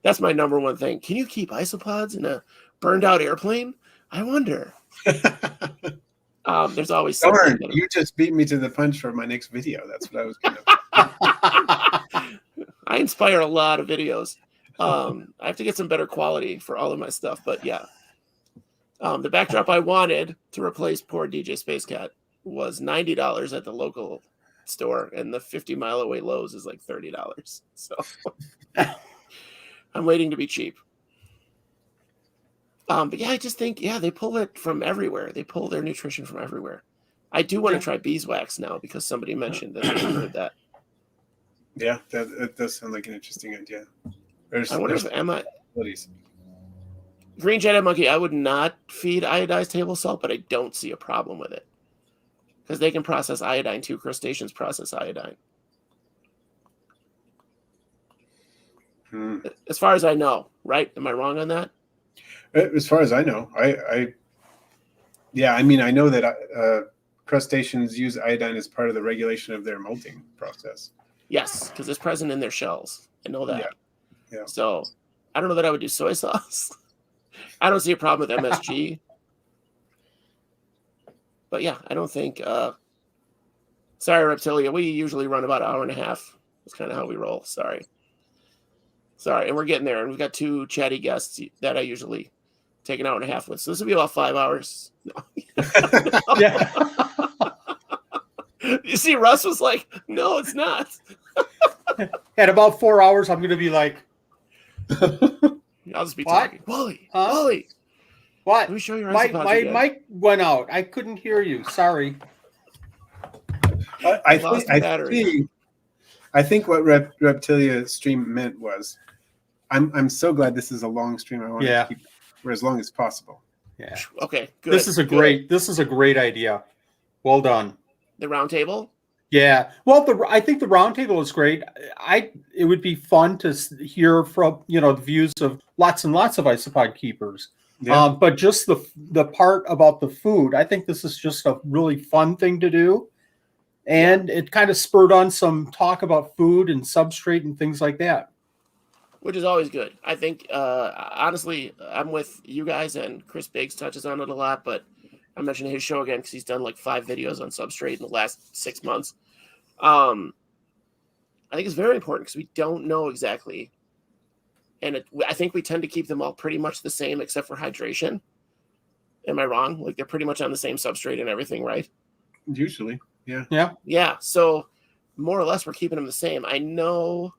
That's my number one thing. Can you keep isopods in a burned out airplane? I wonder. There's always something. Darn, you just beat me to the punch for my next video. That's what I was going to. I inspire a lot of videos. I have to get some better quality for all of my stuff, but yeah. The backdrop I wanted to replace poor DJ Space Cat was $90 at the local store, and the 50-mile away Lowe's is like $30. So I'm waiting to be cheap. But yeah, I just think, they pull it from everywhere. They pull their nutrition from everywhere. I do want to try beeswax now because somebody mentioned that they heard that. Yeah, that does sound like an interesting idea. I wonder if green jetted monkey, I would not feed iodized table salt, but I don't see a problem with it. Because they can process iodine too. Crustaceans process iodine. As far as I know, right? Am I wrong on that? As far as I know, I know that crustaceans use iodine as part of the regulation of their molting process. Yes, because it's present in their shells. I know that. Yeah. So I don't know that I would do soy sauce. I don't see a problem with MSG. But yeah, I don't think. Sorry, Reptilia. We usually run about an hour and a half. That's kind of how we roll. Sorry. And we're getting there. And we've got 2 chatty guests that I usually take an hour and a half with. So this will be about 5 hours. No. Yeah. You see, Russ was like, no, it's not. At about 4 hours, I'm going to be like, I'll just be talking. Wally, Wally. What? Let me show you my mic went out. I couldn't hear you. Sorry. I think what Reptilia stream meant was, I'm so glad this is a long stream. I want to keep for as long as possible. Yeah. Okay. Good. This is a great idea. Well done. The round table. Yeah. Well, I think the round table is great. It would be fun to hear from the views of lots and lots of isopod keepers. Yeah. But just the part about the food, I think this is just a really fun thing to do. And it kind of spurred on some talk about food and substrate and things like that. Which is always good. I think, honestly, I'm with you guys, and Chris Biggs touches on it a lot, but I mentioned his show again because he's done like 5 videos on substrate in the last 6 months. I think it's very important because we don't know exactly. And I think we tend to keep them all pretty much the same except for hydration. Am I wrong? Like they're pretty much on the same substrate and everything, right? Usually. Yeah. Yeah. Yeah. So more or less we're keeping them the same. I know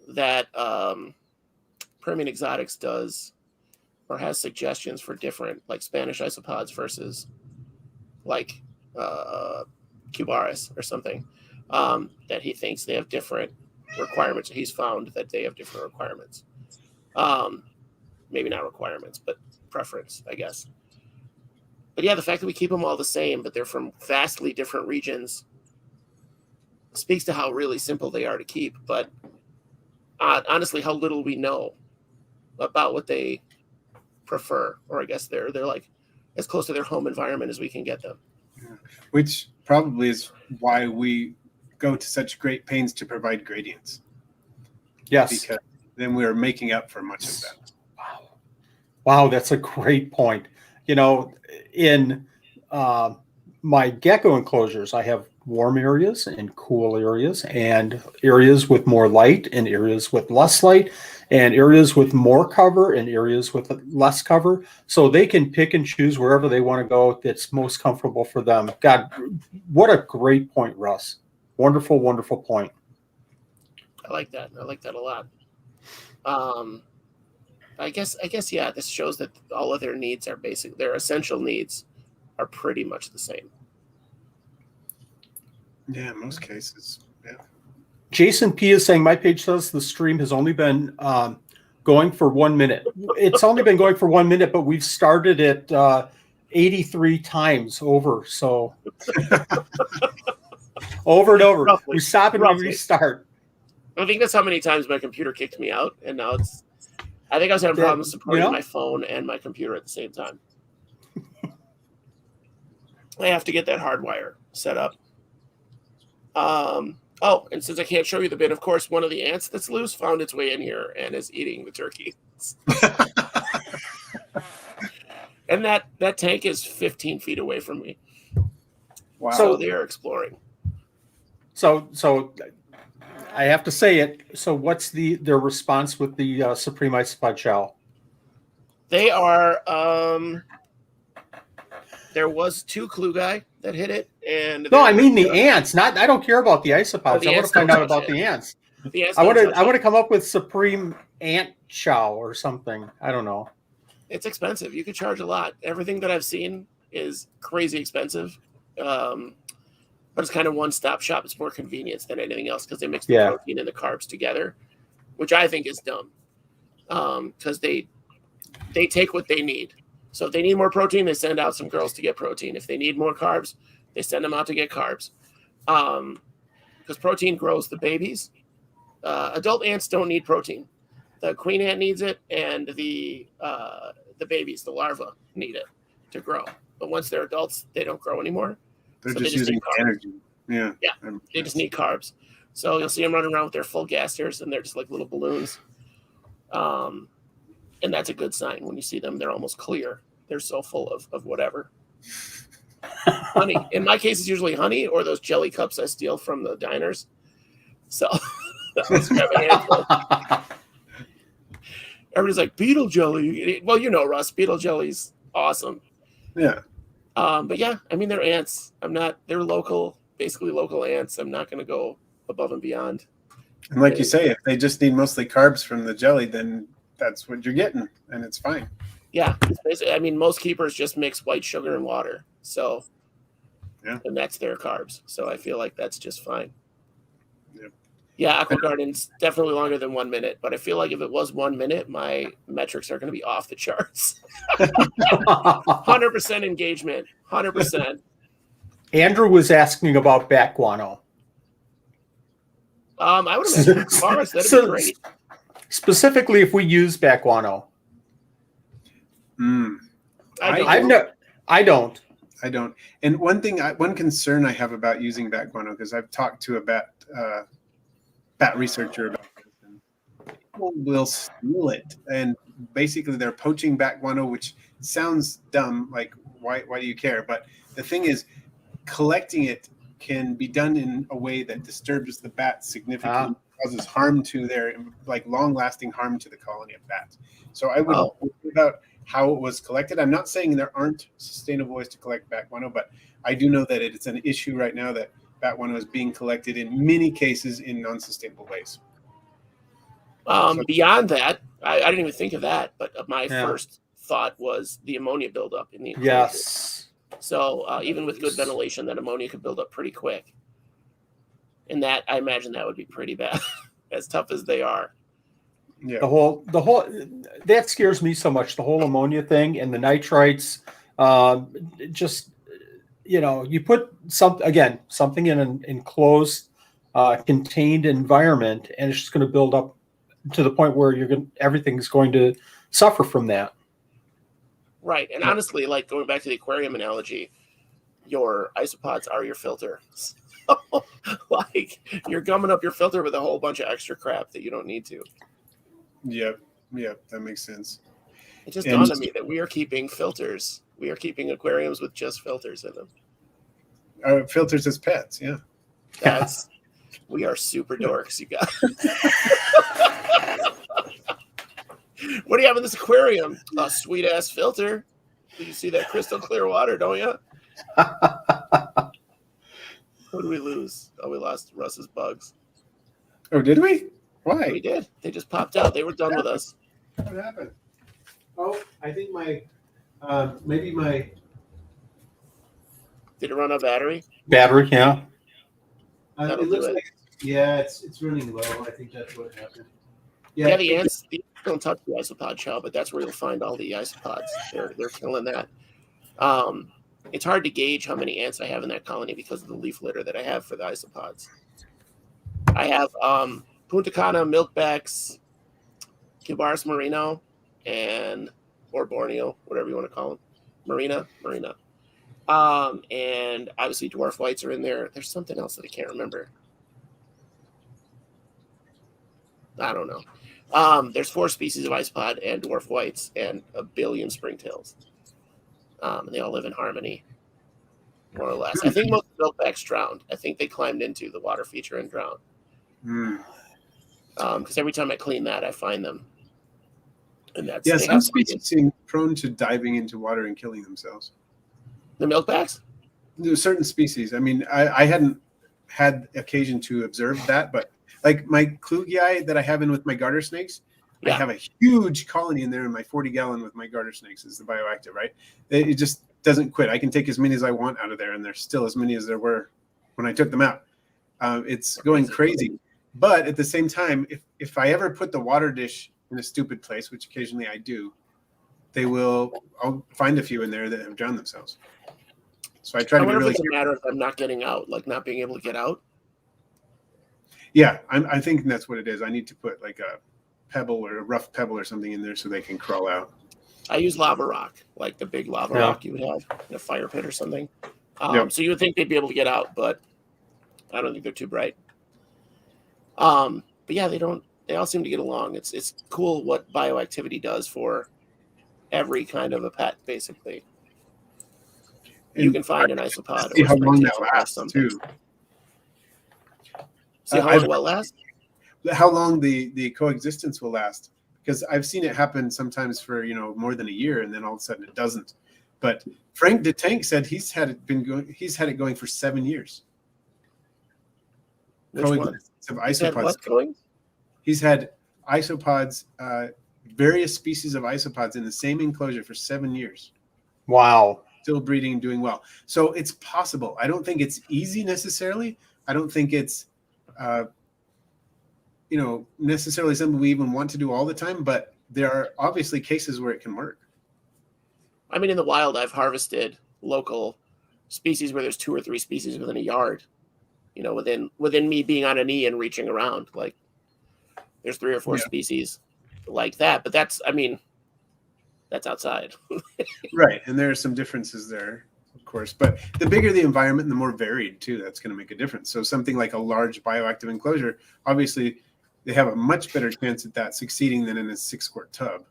that Permian Exotics does or has suggestions for different like Spanish isopods versus like Cubaris or something that he thinks they have different requirements. He's found that they have different requirements. Maybe not requirements, but preference, I guess. But yeah, the fact that we keep them all the same, but they're from vastly different regions speaks to how really simple they are to keep. But honestly, how little we know about what they prefer, or I guess they're like as close to their home environment as we can get them. Yeah. Which probably is why we go to such great pains to provide gradients. Yes. Because then we're making up for much of that. Wow, that's a great point. In my gecko enclosures, I have warm areas and cool areas, and areas with more light and areas with less light, and areas with more cover and areas with less cover. So they can pick and choose wherever they want to go that's most comfortable for them. God, what a great point, Russ. Wonderful, wonderful point. I like that. I like that a lot. I guess, yeah, this shows that all of their needs are basic. Their essential needs are pretty much the same. Yeah, in most cases. Yeah. Jason P is saying my page says the stream has only been going for 1 minute. It's only been going for 1 minute, but we've started it 83 times over. So over and over. Roughly. We stop and we restart. I think that's how many times my computer kicked me out, and now I think I was having problems supporting my phone and my computer at the same time. I have to get that hardwire set up. And since I can't show you the bin, of course, one of the ants that's loose found its way in here and is eating the turkey. And that tank is 15 feet away from me. Wow. So they are exploring. So I have to say it. So what's their response with the Supreme Isopod Shell? They are there was 2 Klugai that hit it, and no, I mean the ants. I don't care about the isopods. I want to find out about the ants. I want to come up with Supreme Ant Chow or something. I don't know. It's expensive. You could charge a lot. Everything that I've seen is crazy expensive. But it's kind of one-stop shop. It's more convenience than anything else because they mix the protein and the carbs together, which I think is dumb. Because they take what they need. So if they need more protein, they send out some girls to get protein. If they need more carbs, they send them out to get carbs. Because protein grows the babies. Adult ants don't need protein. The queen ant needs it, and the babies, the larvae, need it to grow. But once they're adults, they don't grow anymore. They're just using energy. Yeah. Yeah. They just need carbs. So you'll see them running around with their full gasters, and they're just like little balloons. And that's a good sign. When you see them, they're almost clear. They're so full of whatever. Honey. In my case, it's usually honey or those jelly cups I steal from the diners. So everybody's like, beetle jelly. Well, Russ, beetle jelly's awesome. Yeah. But yeah, I mean, they're ants. They're local, basically local ants. I'm not going to go above and beyond. And like you say, if they just need mostly carbs from the jelly, then that's what you're getting, and it's fine. Yeah. I mean, most keepers just mix white sugar and water. So, and that's their carbs. So I feel like that's just fine. Yep. Yeah, Aqua Garden's definitely longer than 1 minute, but I feel like if it was 1 minute, my metrics are going to be off the charts. 100% engagement, 100%. Andrew was asking about bat guano. I would imagine Mars, that'd be great. Specifically, if we use bat guano. I don't. And one concern I have about using bat guano, because I've talked to a bat researcher about this, people will steal it, and basically they're poaching bat guano, which sounds dumb. Like, why do you care? But the thing is, collecting it can be done in a way that disturbs the bats significantly, causes harm to their, like, long-lasting harm to the colony of bats. So I would worry about how it was collected. I'm not saying there aren't sustainable ways to collect bat guano, but I do know that it's an issue right now that bat guano is being collected in many cases in non-sustainable ways. Beyond that, I didn't even think of that, but my first thought was the ammonia buildup in the enclosure. Yes. So even with good ventilation, that ammonia could build up pretty quick. And that, I imagine that would be pretty bad, as tough as they are. Yeah. The whole that scares me so much. The whole ammonia thing and the nitrites, you put something in an enclosed, contained environment, and it's just going to build up to the point where everything's going to suffer from that. Right. And honestly, like going back to the aquarium analogy, your isopods are your filter. So, like, you're gumming up your filter with a whole bunch of extra crap that you don't need to. Yep, that makes sense. It just dawned on me that we are keeping filters. We are keeping aquariums with just filters in them. Filters as pets, yeah. We are super dorks, you guys. What do you have in this aquarium? A sweet ass filter. You see that crystal clear water, don't you? Who did we lose? Oh, we lost Russ's bugs. Oh, did we? Why? We did. They just popped out. They were done with us. What happened? Oh, I think maybe my. Did it run out of battery? Battery, yeah. It looks like it's running low. I think that's what happened. Yeah, the ants don't touch the isopod shell, but that's where you'll find all the isopods. They're killing that. It's hard to gauge how many ants I have in that colony because of the leaf litter that I have for the isopods. I have Punta Cana, milkbacks, Kibaris merino, or Borneo, whatever you want to call them. Marina. And obviously dwarf whites are in there. There's something else that I can't remember. I don't know. There's 4 species of isopod and dwarf whites and a billion springtails. And they all live in harmony, more or less. I think most milkbacks drowned. I think they climbed into the water feature and drowned. Because every time I clean that, I find them. And that's some species seem prone to diving into water and killing themselves. The milkbacks? There's certain species. I mean, I hadn't had occasion to observe that, but like my klugii that I have in with my garter snakes, I have a huge colony in there in my 40-gallon with my garter snakes is the bioactive, right? It just doesn't quit. I can take as many as I want out of there, and there's still as many as there were when I took them out. It's going crazy. But at the same time, if I ever put the water dish in a stupid place, which occasionally I do, I'll find a few in there that have drowned themselves. So I try to be really. If it's a matter of them not getting out, like not being able to get out. Yeah, I think that's what it is. I need to put like a pebble or a rough pebble or something in there so they can crawl out. I use lava rock, like the big lava rock you would have in a fire pit or something. So you would think they'd be able to get out, but I don't think they're too bright. But yeah, they all seem to get along. It's cool what bioactivity does for every kind of a pet, basically. And you can find an isopod. See how long that lasts, too. See how long what lasts? How long the coexistence will last. Because I've seen it happen sometimes for, more than a year, and then all of a sudden it doesn't. But Frank de Tank said he's had it going for 7 years. Which one? Of isopods. What going? He's had isopods, various species of isopods in the same enclosure for 7 years. Wow. Still breeding and doing well. So it's possible. I don't think it's easy necessarily. I don't think it's, necessarily something we even want to do all the time, but there are obviously cases where it can work. I mean, in the wild, I've harvested local species where there's 2 or 3 species within a yard. Within me being on a knee and reaching around, like there's 3 or 4 species like that. But that's outside. Right. And there are some differences there, of course. But the bigger the environment, the more varied, too, that's going to make a difference. So something like a large bioactive enclosure, obviously, they have a much better chance at that succeeding than in a 6-quart tub.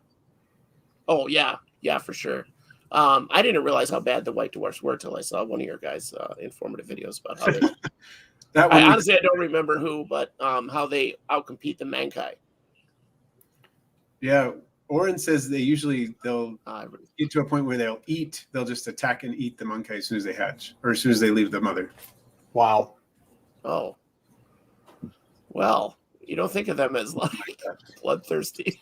Oh, yeah. Yeah, for sure. I didn't realize how bad the white dwarfs were till I saw one of your guys' informative videos about how they... honestly, I don't remember who, but how they outcompete the mankai. Yeah. Oren says they'll get to a point where they'll just attack and eat the mankai as soon as they hatch or as soon as they leave the mother. Wow. Oh. Well, you don't think of them as like bloodthirsty.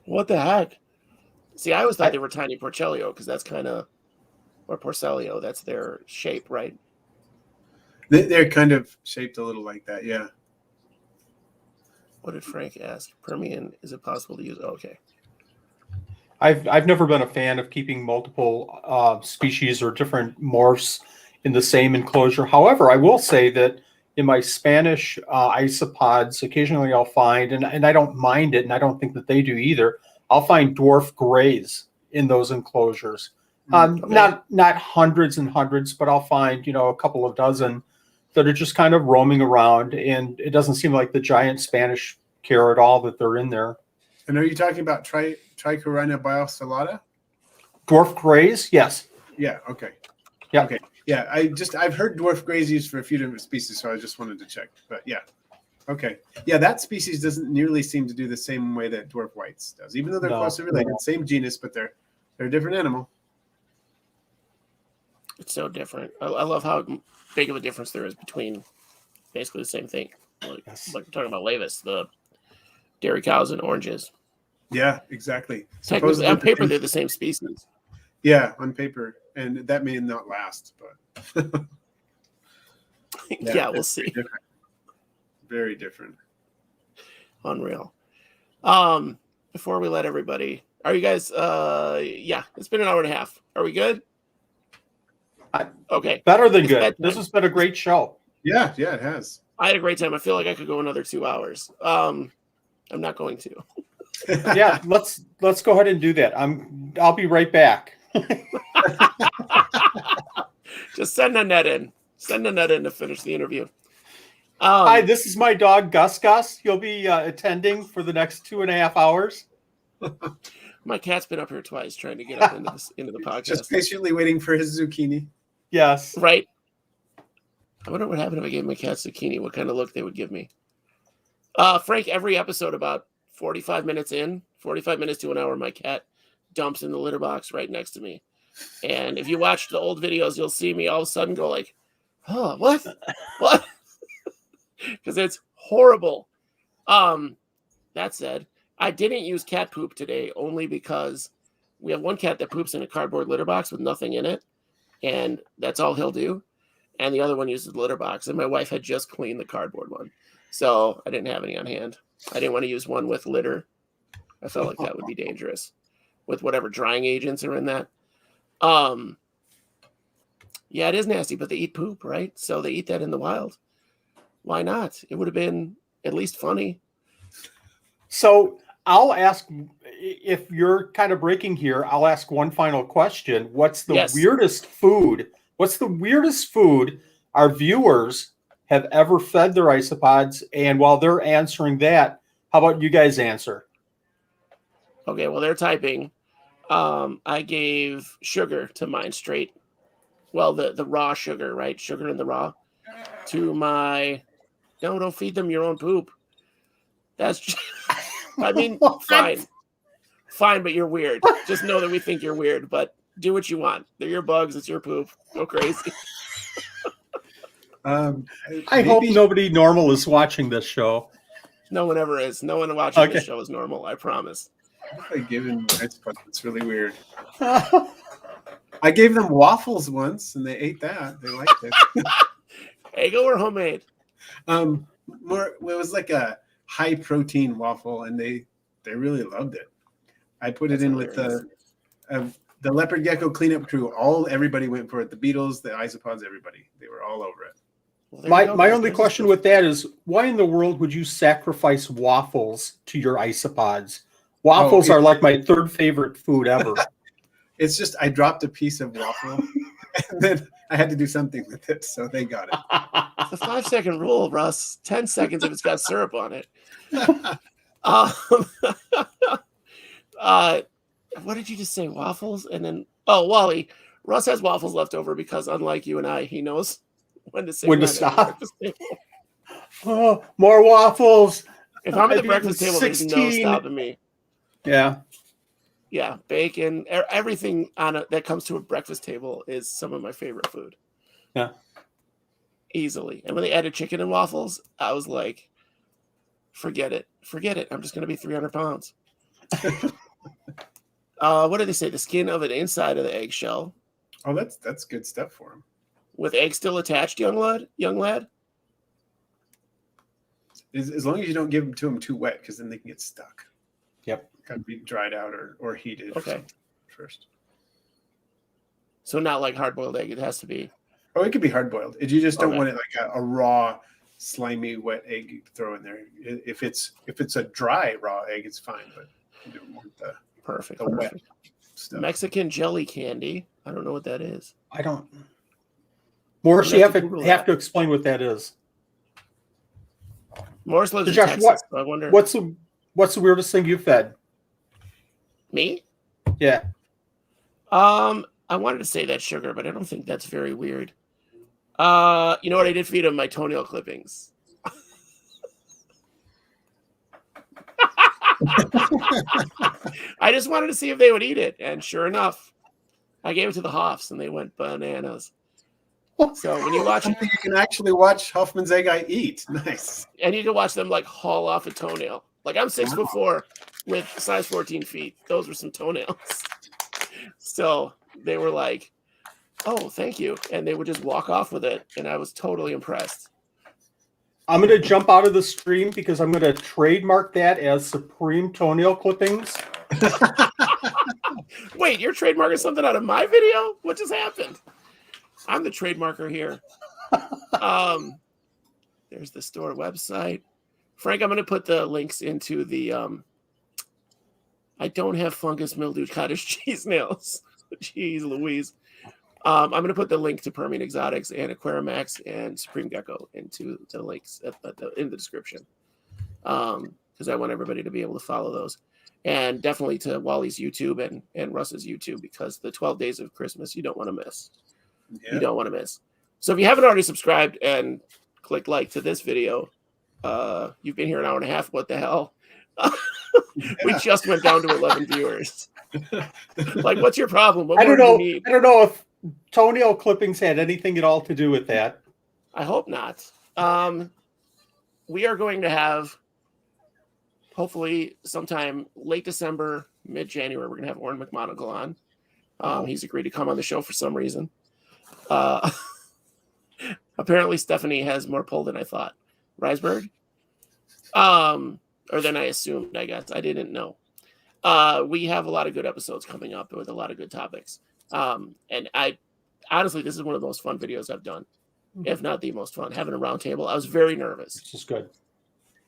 What the heck? See, I always thought they were tiny porcellio because that's kind of, or porcellio, that's their shape, right? They're kind of shaped a little like that, yeah. What did Frank ask? Permian, is it possible to use? Oh, okay. I've never been a fan of keeping multiple species or different morphs in the same enclosure. However, I will say that in my Spanish isopods, occasionally I'll find, and I don't mind it, and I don't think that they do either, I'll find dwarf grays in those enclosures. Not hundreds and hundreds, but I'll find, a couple of dozen that are just kind of roaming around, and it doesn't seem like the giant Spanish care at all that they're in there. And are you talking about Trichorhina biocellata? Dwarf grays? Yes. Yeah, okay. Yeah. Okay. Yeah, I've heard dwarf grays used for a few different species, so I just wanted to check. But yeah. Okay. Yeah, that species doesn't nearly seem to do the same way that dwarf whites does, even though they're closely related, same genus, but they're a different animal. It's so different. I love how big of a difference there is between basically the same thing. Like we're talking about Lavis, the dairy cows and oranges. Yeah, exactly. Technically, on paper, they're the same species. Yeah, on paper. And that may not last, but yeah, we'll see. Very different. Unreal. Before we let everybody, are you guys it's been an hour and a half. Are we good? Okay. Better than good. This has been a great show. Yeah, it has. I had a great time. I feel like I could go another 2 hours. I'm not going to. Yeah, let's go ahead and do that. I'll be right back. Just send a net in. Send a net in to finish the interview. Hi, this is my dog Gus Gus. You'll be attending for the next 2.5 hours. My cat's been up here twice trying to get up into the podcast. Just patiently waiting for his zucchini. Yes. Right. I wonder what happened if I gave my cat zucchini, what kind of look they would give me. Frank, every episode about 45 minutes to an hour, my cat dumps in the litter box right next to me. And if you watch the old videos, you'll see me all of a sudden go like, oh, what? Because it's horrible. That said, I didn't use cat poop today only because we have one cat that poops in a cardboard litter box with nothing in it, and that's all he'll do. And the other one uses the litter box, and my wife had just cleaned the cardboard one, so I didn't have any on hand. I didn't want to use one with litter. I felt like that would be dangerous with whatever drying agents are in that. Yeah, it is nasty, but they eat poop, right? So they eat that in the wild. Why not? It would have been at least funny. So I'll ask, if you're kind of breaking here, I'll ask one final question. What's the weirdest food? What's the weirdest food our viewers have ever fed their isopods? And while they're answering that, how about you guys answer? Okay, well, they're typing. I gave sugar to mine straight. Well, the raw sugar, right? Sugar in the raw. To my... No, don't feed them your own poop. That's just... I mean, fine. Fine, but you're weird. Just know that we think you're weird, but do what you want. They're your bugs. It's your poop. Go crazy. I hope nobody normal is watching this show. No one ever is. No one watching this show is normal. I promise. I gave them isopods. It's really weird. I gave them waffles once, and they ate that. They liked it. Eggo or homemade? It was like a high protein waffle, and they really loved it. I put it in with the leopard gecko cleanup crew. Everybody went for it. The beetles, the isopods, everybody. They were all over it. Well, my only question with that is, why in the world would you sacrifice waffles to your isopods? Waffles are like my third favorite food ever. It's just I dropped a piece of waffle, and then I had to do something with it, so they got it. It's a 5-second rule, Russ. 10 seconds if it's got syrup on it. What did you just say? Waffles? And then, Wally, Russ has waffles left over because, unlike you and I, he knows when to say when to stop. Oh, more waffles. If I'm at the breakfast table, there's no stopping me. Yeah. Yeah, bacon, everything that comes to a breakfast table is some of my favorite food. Yeah. Easily. And when they added chicken and waffles, I was like, forget it. Forget it. I'm just going to be 300 pounds. What did they say? The skin of an inside of the eggshell. Oh, that's good stuff for them. With egg still attached, young lad? As long as you don't give them to them too wet, because then they can get stuck. Yep. Got to be dried out or heated. Okay. First. So not like hard-boiled egg. It has to be. Oh, it could be hard-boiled. You just don't want it like a raw, slimy, wet egg you throw in there. If it's a dry raw egg, it's fine. But you don't want the perfect. wet stuff. Mexican jelly candy. I don't know what that is. I don't. Morris, you have to explain what that is. Morris lives in Josh, Texas. So I wonder. What's the weirdest thing you fed? Me? Yeah. I wanted to say that sugar, but I don't think that's very weird. You know what I did feed him? My toenail clippings. I just wanted to see if they would eat it, and sure enough, I gave it to the Hoffs, and they went bananas. So when you watch, you can actually watch Hoffman's Egg I eat. Nice. And you can watch them like haul off a toenail. Like I'm 6'4" with size 14 feet. Those were some toenails. So they were like, "Oh, thank you," and they would just walk off with it, and I was totally impressed. I'm going to jump out of the stream because I'm going to trademark that as Supreme Toenail Clippings. Wait, you're trademarking something out of my video? What just happened? I'm the trademarker here. There's the store website. Frank, I'm going to put the links into the I don't have fungus mildew cottage cheese nails. Jeez Louise. I'm going to put the link to Permian Exotics and Aquarimax and SupremeGecko into the links in the description. Because I want everybody to be able to follow those. And definitely to Wally's YouTube and Russ's YouTube, because the 12 days of Christmas you don't want to miss. Yeah. You don't want to miss. So if you haven't already subscribed and clicked like to this video, you've been here an hour and a half. What the hell? We just went down to 11 viewers. Like, what's your problem? What I don't know. Do you need? I don't know if toenail clippings had anything at all to do with that. I hope not. We are going to have hopefully sometime late December, mid-January, we're going to have Orrin McMonagle on. He's agreed to come on the show for some reason. Apparently Stephanie has more pull than I thought. Reisberg? Or than I assumed, I guess. I didn't know. We have a lot of good episodes coming up with a lot of good topics. And I honestly, this is one of the most fun videos I've done, if not the most fun. Having a round table. I was very nervous. This is good.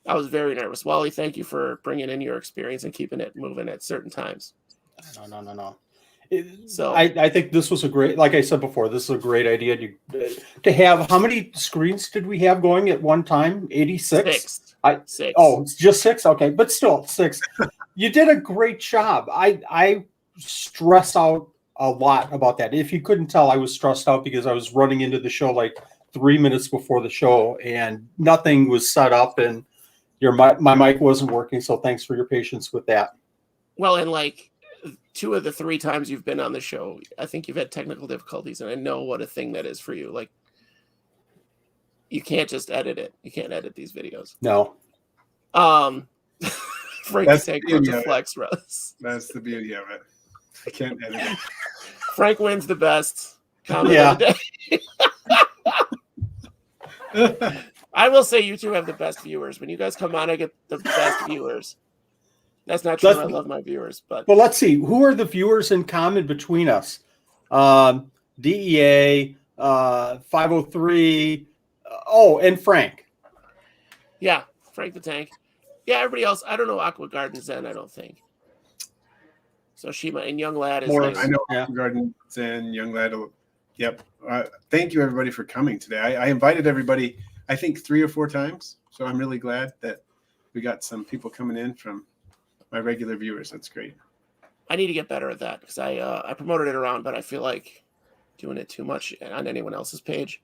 I was very nervous. Wally, thank you for bringing in your experience and keeping it moving at certain times. No. So I think this was a great, like I said before, this is a great idea to have. How many screens did we have going at one time? 86? Six. Oh, it's just 6? Okay, but still 6. You did a great job. I stress out a lot about that. If you couldn't tell, I was stressed out because I was running into the show like 3 minutes before the show and nothing was set up and my mic wasn't working. So thanks for your patience with that. Well, and like 2 of the 3 times you've been on the show, I think you've had technical difficulties, and I know what a thing that is for you. Like, you can't just edit it. You can't edit these videos. No. Frank can take one to flex, Russ. That's the beauty of it. I can't edit it. Frank wins the best comment of the day. I will say you two have the best viewers. When you guys come on, I get the best viewers. That's not true. I love my viewers, but well, let's see. Who are the viewers in common between us? DEA, 503. And Frank. Yeah, Frank the Tank. Yeah, everybody else. I don't know Aqua Garden Zen. I don't think. So Shima and Young Lad is. More, I know Aqua Garden Zen, Young Lad. Yep. Thank you everybody for coming today. I invited everybody, I think 3 or 4 times. So I'm really glad that we got some people coming in from my regular viewers. That's great. I need to get better at that because I promoted it around, but I feel like doing it too much on anyone else's page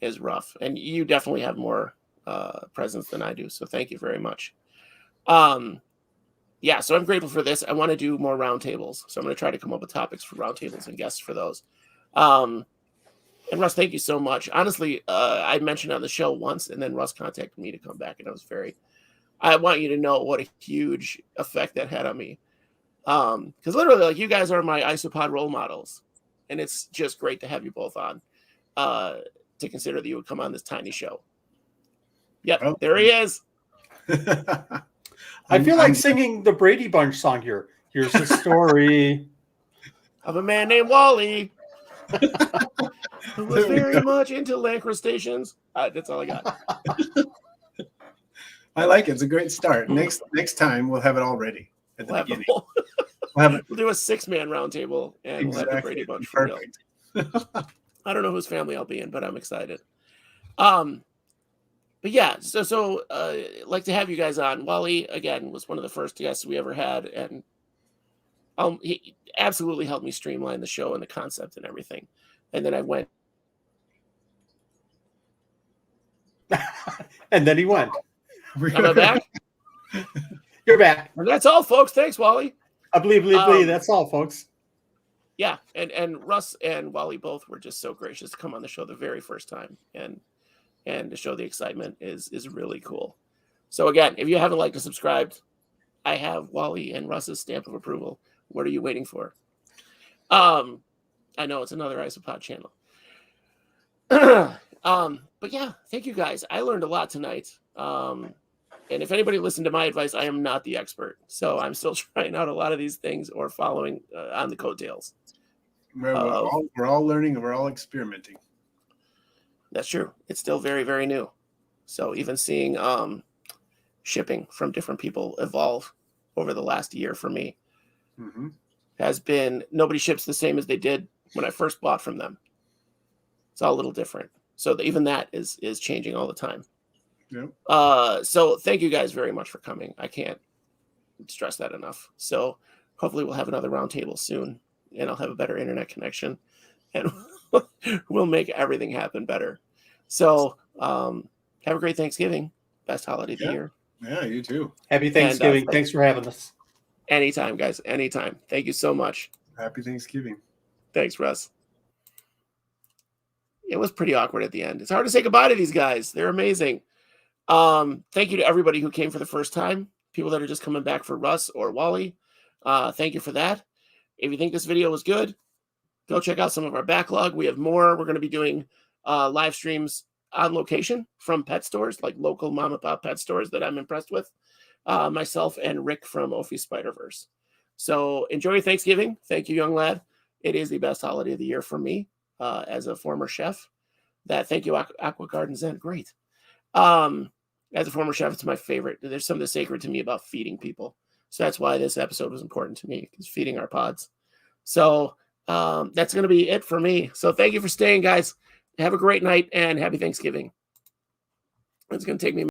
is rough. And you definitely have more presence than I do. So thank you very much. Yeah, so I'm grateful for this. I want to do more roundtables. So I'm going to try to come up with topics for roundtables and guests for those. And Russ, thank you so much. Honestly, I mentioned on the show once, and then Russ contacted me to come back, and I want you to know what a huge effect that had on me. Because literally, like, you guys are my isopod role models, and it's just great to have you both on. To consider that you would come on this tiny show. Yep, there he is. I feel like singing the Brady Bunch song here. Here's the story of a man named Wally who was very much into land crustaceans. That's all I got. I like it. It's a great start. Next time we'll have it all ready at the beginning. We'll do a 6-man roundtable and we'll have the Brady Bunch for real. I don't know whose family I'll be in, but I'm excited. But yeah, so like to have you guys on. Wally, again, was one of the first guests we ever had, and he absolutely helped me streamline the show and the concept and everything. And then I went. And then he went. Am I back? You're back. And that's all, folks. Thanks, Wally. I believe. That's all, folks. Yeah, and Russ and Wally both were just so gracious to come on the show the very first time, and to show the excitement is really cool. So again, if you haven't liked or subscribed, I have Wally and Russ's stamp of approval. What are you waiting for? I know it's another Isopod channel. But yeah, thank you guys. I learned a lot tonight. And if anybody listened to my advice, I am not the expert. So I'm still trying out a lot of these things or following on the coattails. We're all learning and we're all experimenting. That's true. It's still very, very new. So even seeing shipping from different people evolve over the last year for me has been, nobody ships the same as they did when I first bought from them. It's all a little different. So even that is changing all the time. Yep. So thank you guys very much for coming. I can't stress that enough. So hopefully we'll have another roundtable soon, and I'll have a better internet connection, and we'll make everything happen better. So have a great Thanksgiving. Best holiday of the year. Yeah, you too. Happy Thanksgiving. Thanks for having us. Anytime, guys. Anytime. Thank you so much. Happy Thanksgiving. Thanks, Russ. It was pretty awkward at the end. It's hard to say goodbye to these guys. They're amazing. Thank you to everybody who came for the first time. people that are just coming back for Rus or Wally. Thank you for that. If you think this video was good, go check out some of our backlog. We have more. We're going to be doing live streams on location from pet stores, like local mom and pop pet stores that I'm impressed with. Myself and Rick from Ophi Spider-Verse. So enjoy your Thanksgiving. Thank you, young lad. It is the best holiday of the year for me as a former chef. Thank you, Aqua Garden Zen. Great. As a former chef, it's my favorite. There's something sacred to me about feeding people. So that's why this episode was important to me, because feeding our pods. So that's going to be it for me. So thank you for staying, guys. Have a great night and happy Thanksgiving. It's going to take me